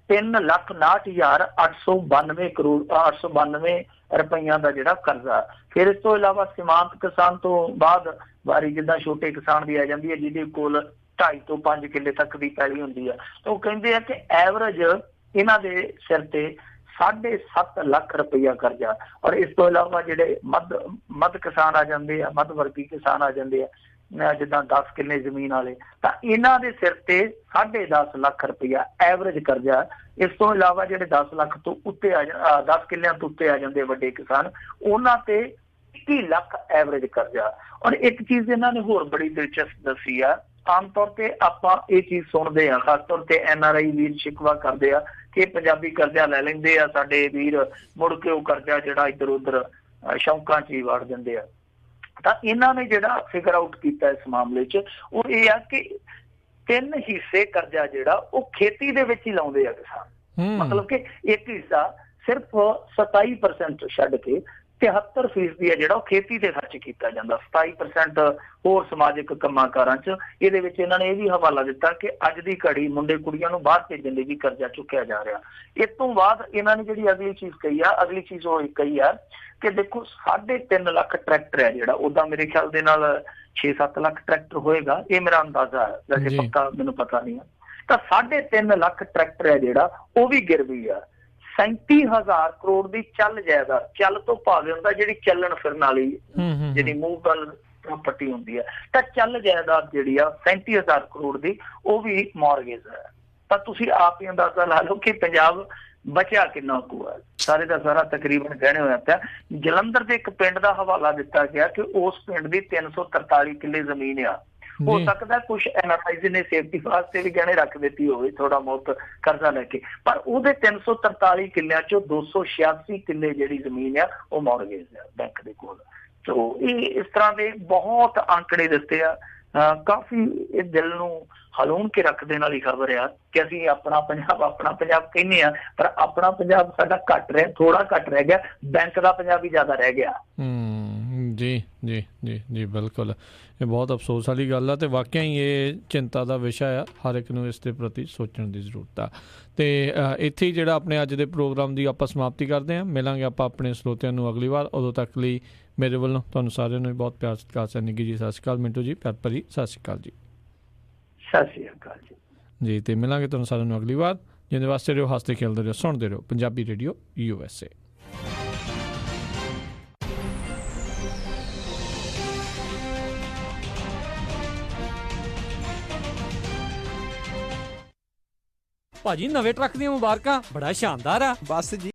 3,59,892 ਰੁਪਈਆ ਦਾ ਜਿਹੜਾ ਕਰਜ਼ਾ। ਫਿਰ ਇਸ ਤੋਂ ਇਲਾਵਾ ਸੀਮਾਂਤ ਕਿਸਾਨ ਤੋਂ ਬਾਅਦ ਵਾਰੀ ਜਿੱਦਾਂ ਛੋਟੇ ਕਿਸਾਨ ਦੀ ਆ ਜਾਂਦੀ ਹੈ, ਜਿਹਦੇ ਕੋਲ 2.5 ਤੋਂ 5 ਕਿੱਲੇ ਤੱਕ ਦੀ ਪੈਲੀ ਹੁੰਦੀ ਆ, ਤਾਂ ਉਹ ਕਹਿੰਦੇ ਆ ਕਿ ਐਵਰੇਜ ਇਹਨਾਂ ਦੇ ਸਿਰ ਤੇ 7.5 ਲੱਖ ਰੁਪਈਆ ਕਰਜ਼ਾ। ਔਰ ਇਸ ਤੋਂ ਇਲਾਵਾ ਜਿਹੜੇ ਮੱਧ ਕਿਸਾਨ ਆ ਜਾਂਦੇ ਆ, ਮੱਧ ਵਰਗੀ ਕਿਸਾਨ ਆ ਜਾਂਦੇ ਆ, ਜਿੱਦਾਂ 10 ਕਿੱਲੇ ਜ਼ਮੀਨ ਵਾਲੇ, ਤਾਂ ਇਹਨਾਂ ਦੇ ਸਿਰ ਤੇ 10.5 ਲੱਖ ਰੁਪਈਆ ਐਵਰੇਜ ਕਰਜ਼ਾ। ਇਸ ਤੋਂ ਇਲਾਵਾ ਜਿਹੜੇ 10 ਲੱਖ ਤੋਂ ਉੱਤੇ 10 ਕਿੱਲਿਆਂ ਤੋਂ ਉੱਤੇ ਆ ਜਾਂਦੇ ਵੱਡੇ ਕਿਸਾਨ, ਉਹਨਾਂ ਤੇ 21 ਲੱਖ ਐਵਰੇਜ ਕਰਜ਼ਾ। ਔਰ ਇੱਕ ਚੀਜ਼ ਇਹਨਾਂ ਨੇ ਹੋਰ ਬੜੀ ਦਿਲਚਸਪ ਦੱਸੀ ਆ, ਆਮ ਤੌਰ ਤੇ ਆਪਾਂ ਇਹ ਚੀਜ਼ ਸੁਣਦੇ ਆ, ਖਾਸ ਤੌਰ ਤੇ NRI ਵੀਰ ਸ਼ਿਕਵਾ ਕਰਦੇ ਆ ਕਿ ਪੰਜਾਬੀ ਕਰਜ਼ਾ ਲੈ ਲੈਂਦੇ ਆ ਸਾਡੇ ਵੀਰ, ਮੁੜ ਕੇ ਉਹ ਕਰਜ਼ਾ ਜਿਹੜਾ ਇੱਧਰ ਉੱਧਰ ਸ਼ੌਂਕਾਂ 'ਚ ਹੀ ਵੜ ਦਿੰਦੇ ਆ। ਤਾਂ ਇਹਨਾਂ ਨੇ ਜਿਹੜਾ ਫਿਗਰ ਆਊਟ ਕੀਤਾ ਇਸ ਮਾਮਲੇ 'ਚ ਉਹ ਇਹ ਆ ਕਿ 3 ਹਿੱਸੇ ਕਰਜ਼ਾ ਜਿਹੜਾ ਉਹ ਖੇਤੀ ਦੇ ਵਿੱਚ ਹੀ ਲਾਉਂਦੇ ਆ ਕਿਸਾਨ, ਮਤਲਬ ਕਿ ਇੱਕ ਹਿੱਸਾ ਸਿਰਫ 27% ਛੱਡ ਕੇ 73% ਹੈ ਜਿਹੜਾ ਉਹ ਖੇਤੀ ਤੇ ਖਰਚ ਕੀਤਾ ਜਾਂਦਾ, 27% ਹੋਰ ਸਮਾਜਿਕ ਕੰਮਾਂ ਕਾਰਾਂ 'ਚ। ਇਹਦੇ ਵਿੱਚ ਇਹਨਾਂ ਨੇ ਇਹ ਵੀ ਹਵਾਲਾ ਦਿੱਤਾ ਕਿ ਅੱਜ ਦੀ ਘੜੀ ਮੁੰਡੇ ਕੁੜੀਆਂ ਨੂੰ ਬਾਹਰ ਭੇਜਣ ਲਈ ਵੀ ਕਰਜ਼ਾ ਚੁੱਕਿਆ ਜਾ ਰਿਹਾ। ਇਸ ਤੋਂ ਬਾਅਦ ਇਹਨਾਂ ਨੇ ਜਿਹੜੀ ਅਗਲੀ ਚੀਜ਼ ਕਹੀ ਆ, ਅਗਲੀ ਚੀਜ਼ ਉਹ ਕਹੀ ਆ ਕਿ ਦੇਖੋ 3.5 ਲੱਖ ਟਰੈਕਟਰ ਹੈ ਜਿਹੜਾ, ਉਹਦਾ ਮੇਰੇ ਖਿਆਲ ਦੇ ਨਾਲ 6-7 ਲੱਖ ਟਰੈਕਟਰ ਹੋਏਗਾ, ਇਹ ਮੇਰਾ ਅੰਦਾਜ਼ਾ ਹੈ, ਵੈਸੇ ਪੱਕਾ ਮੈਨੂੰ ਪਤਾ ਨਹੀਂ ਹੈ। ਤਾਂ 3.5 ਲੱਖ ਟਰੈਕਟਰ ਹੈ ਜਿਹੜਾ ਉਹ ਵੀ ਗਿਰਵੀ ਆ। 37,000 ਕਰੋੜ ਦੀ ਚੱਲ ਜਾਇਦਾਦ, ਚੱਲ ਤੋਂ ਭਾਵੇਂ ਹੁੰਦਾ ਜਿਹੜੀ ਚੱਲਣ ਫਿਰਨ ਵਾਲੀ, ਜਿਹੜੀ ਮੂਵਬਲ ਪ੍ਰਾਪਰਟੀ ਹੁੰਦੀ ਹੈ ਤਾਂ ਚੱਲ ਜਾਇਦਾਦ ਜਿਹੜੀ ਆ 37,000 ਕਰੋੜ ਦੀ ਉਹ ਵੀ ਮੌਰਗੇਜ ਹੈ। ਤਾਂ ਤੁਸੀਂ ਆਪ ਹੀ ਅੰਦਾਜ਼ਾ ਲਾ ਲਓ ਕਿ ਪੰਜਾਬ ਬਚਿਆ ਕਿੰਨਾ ਕੁ ਹੈ। ਸਾਰੇ ਦਾ ਸਾਰਾ ਤਕਰੀਬਨ ਗਹਿਣੇ ਹੋਇਆ ਪਿਆ। ਜਲੰਧਰ ਦੇ ਇੱਕ ਪਿੰਡ ਦਾ ਹਵਾਲਾ ਦਿੱਤਾ ਗਿਆ ਕਿ ਉਸ ਪਿੰਡ ਦੀ 343 ਕਿੱਲੇ ਜ਼ਮੀਨ ਆ। ਹੋ ਸਕਦਾ ਕੁਝ NRIs ਨੇ ਸੇਫਟੀ ਵਾਸਤੇ ਵੀ ਗਹਿਣੇ ਰੱਖ ਦਿੱਤੀ ਹੋਵੇ, ਥੋੜਾ ਬਹੁਤ ਕਰਜ਼ਾ ਲੈ ਕੇ, ਪਰ ਉਹਦੇ 343 ਕਿੱਲਿਆਂ ਚੋਂ 286 ਕਿੱਲੇ ਜਿਹੜੀ ਜ਼ਮੀਨ ਆ ਉਹ ਮੌਰਗੇਜ ਆ ਬੈਂਕ ਦੇ ਕੋਲ। ਸੋ ਇਹ ਇਸ ਤਰ੍ਹਾਂ ਦੇ ਬਹੁਤ ਅੰਕੜੇ ਦਿੱਤੇ ਆ। ਕਾਫੀ ਇਹ ਦਿਲ ਨੂੰ ਹਲੂਣ ਕੇ ਰੱਖ ਦੇਣ ਵਾਲੀ ਖਬਰ ਆ ਕਿ ਅਸੀਂ ਆਪਣਾ ਪੰਜਾਬ ਕਹਿੰਦੇ ਆ, ਪਰ ਆਪਣਾ ਪੰਜਾਬ ਸਾਡਾ ਘੱਟ ਰਿਹਾ, ਥੋੜਾ ਘੱਟ ਰਹਿ ਗਿਆ, ਬੈਂਕ ਦਾ ਪੰਜਾਬ ਹੀ ਜ਼ਿਆਦਾ ਰਹਿ ਗਿਆ। ਜੀ ਜੀ ਜੀ ਜੀ ਬਿਲਕੁਲ, ਇਹ ਬਹੁਤ ਅਫਸੋਸ ਵਾਲੀ ਗੱਲ ਆ ਅਤੇ ਵਾਕਿਆ ਹੀ ਇਹ ਚਿੰਤਾ ਦਾ ਵਿਸ਼ਾ ਆ। ਹਰ ਇੱਕ ਨੂੰ ਇਸ ਦੇ ਪ੍ਰਤੀ ਸੋਚਣ ਦੀ ਜ਼ਰੂਰਤ ਆ। ਅਤੇ ਇੱਥੇ ਹੀ ਜਿਹੜਾ ਆਪਣੇ ਅੱਜ ਦੇ ਪ੍ਰੋਗਰਾਮ ਦੀ ਆਪਾਂ ਸਮਾਪਤੀ ਕਰਦੇ ਹਾਂ। ਮਿਲਾਂਗੇ ਆਪਾਂ ਆਪਣੇ ਸਰੋਤਿਆਂ ਨੂੰ ਅਗਲੀ ਵਾਰ। ਉਦੋਂ ਤੱਕ ਲਈ ਮੇਰੇ ਵੱਲੋਂ ਤੁਹਾਨੂੰ ਸਾਰਿਆਂ ਨੂੰ ਬਹੁਤ ਪਿਆਰ ਸਤਿਕਾਰ ਸਰ। ਨਿੱਗੀ ਜੀ ਸਤਿ ਸ਼੍ਰੀ ਅਕਾਲ, ਮਿੰਟੂ ਜੀ ਪਿਆਰ ਭਰੀ ਸਤਿ ਸ਼੍ਰੀ ਅਕਾਲ ਜੀ। ਸਤਿ ਸ਼੍ਰੀ ਅਕਾਲ ਜੀ। ਜੀ ਅਤੇ ਮਿਲਾਂਗੇ ਤੁਹਾਨੂੰ ਸਾਰਿਆਂ ਨੂੰ ਅਗਲੀ ਵਾਰ। ਜਿਹਦੇ ਵਾਸਤੇ ਰਹੋ, ਹੱਸਦੇ ਖੇਡਦੇ ਰਹੋ, ਸੁਣਦੇ ਰਹੋ ਪੰਜਾਬੀ ਰੇਡੀਓ USA। ਭਾਜੀ ਨਵੇਂ ਟਰੱਕ ਦੀਆਂ ਮੁਬਾਰਕਾਂ, ਬੜਾ ਸ਼ਾਨਦਾਰ ਆ। ਬਸ ਜੀ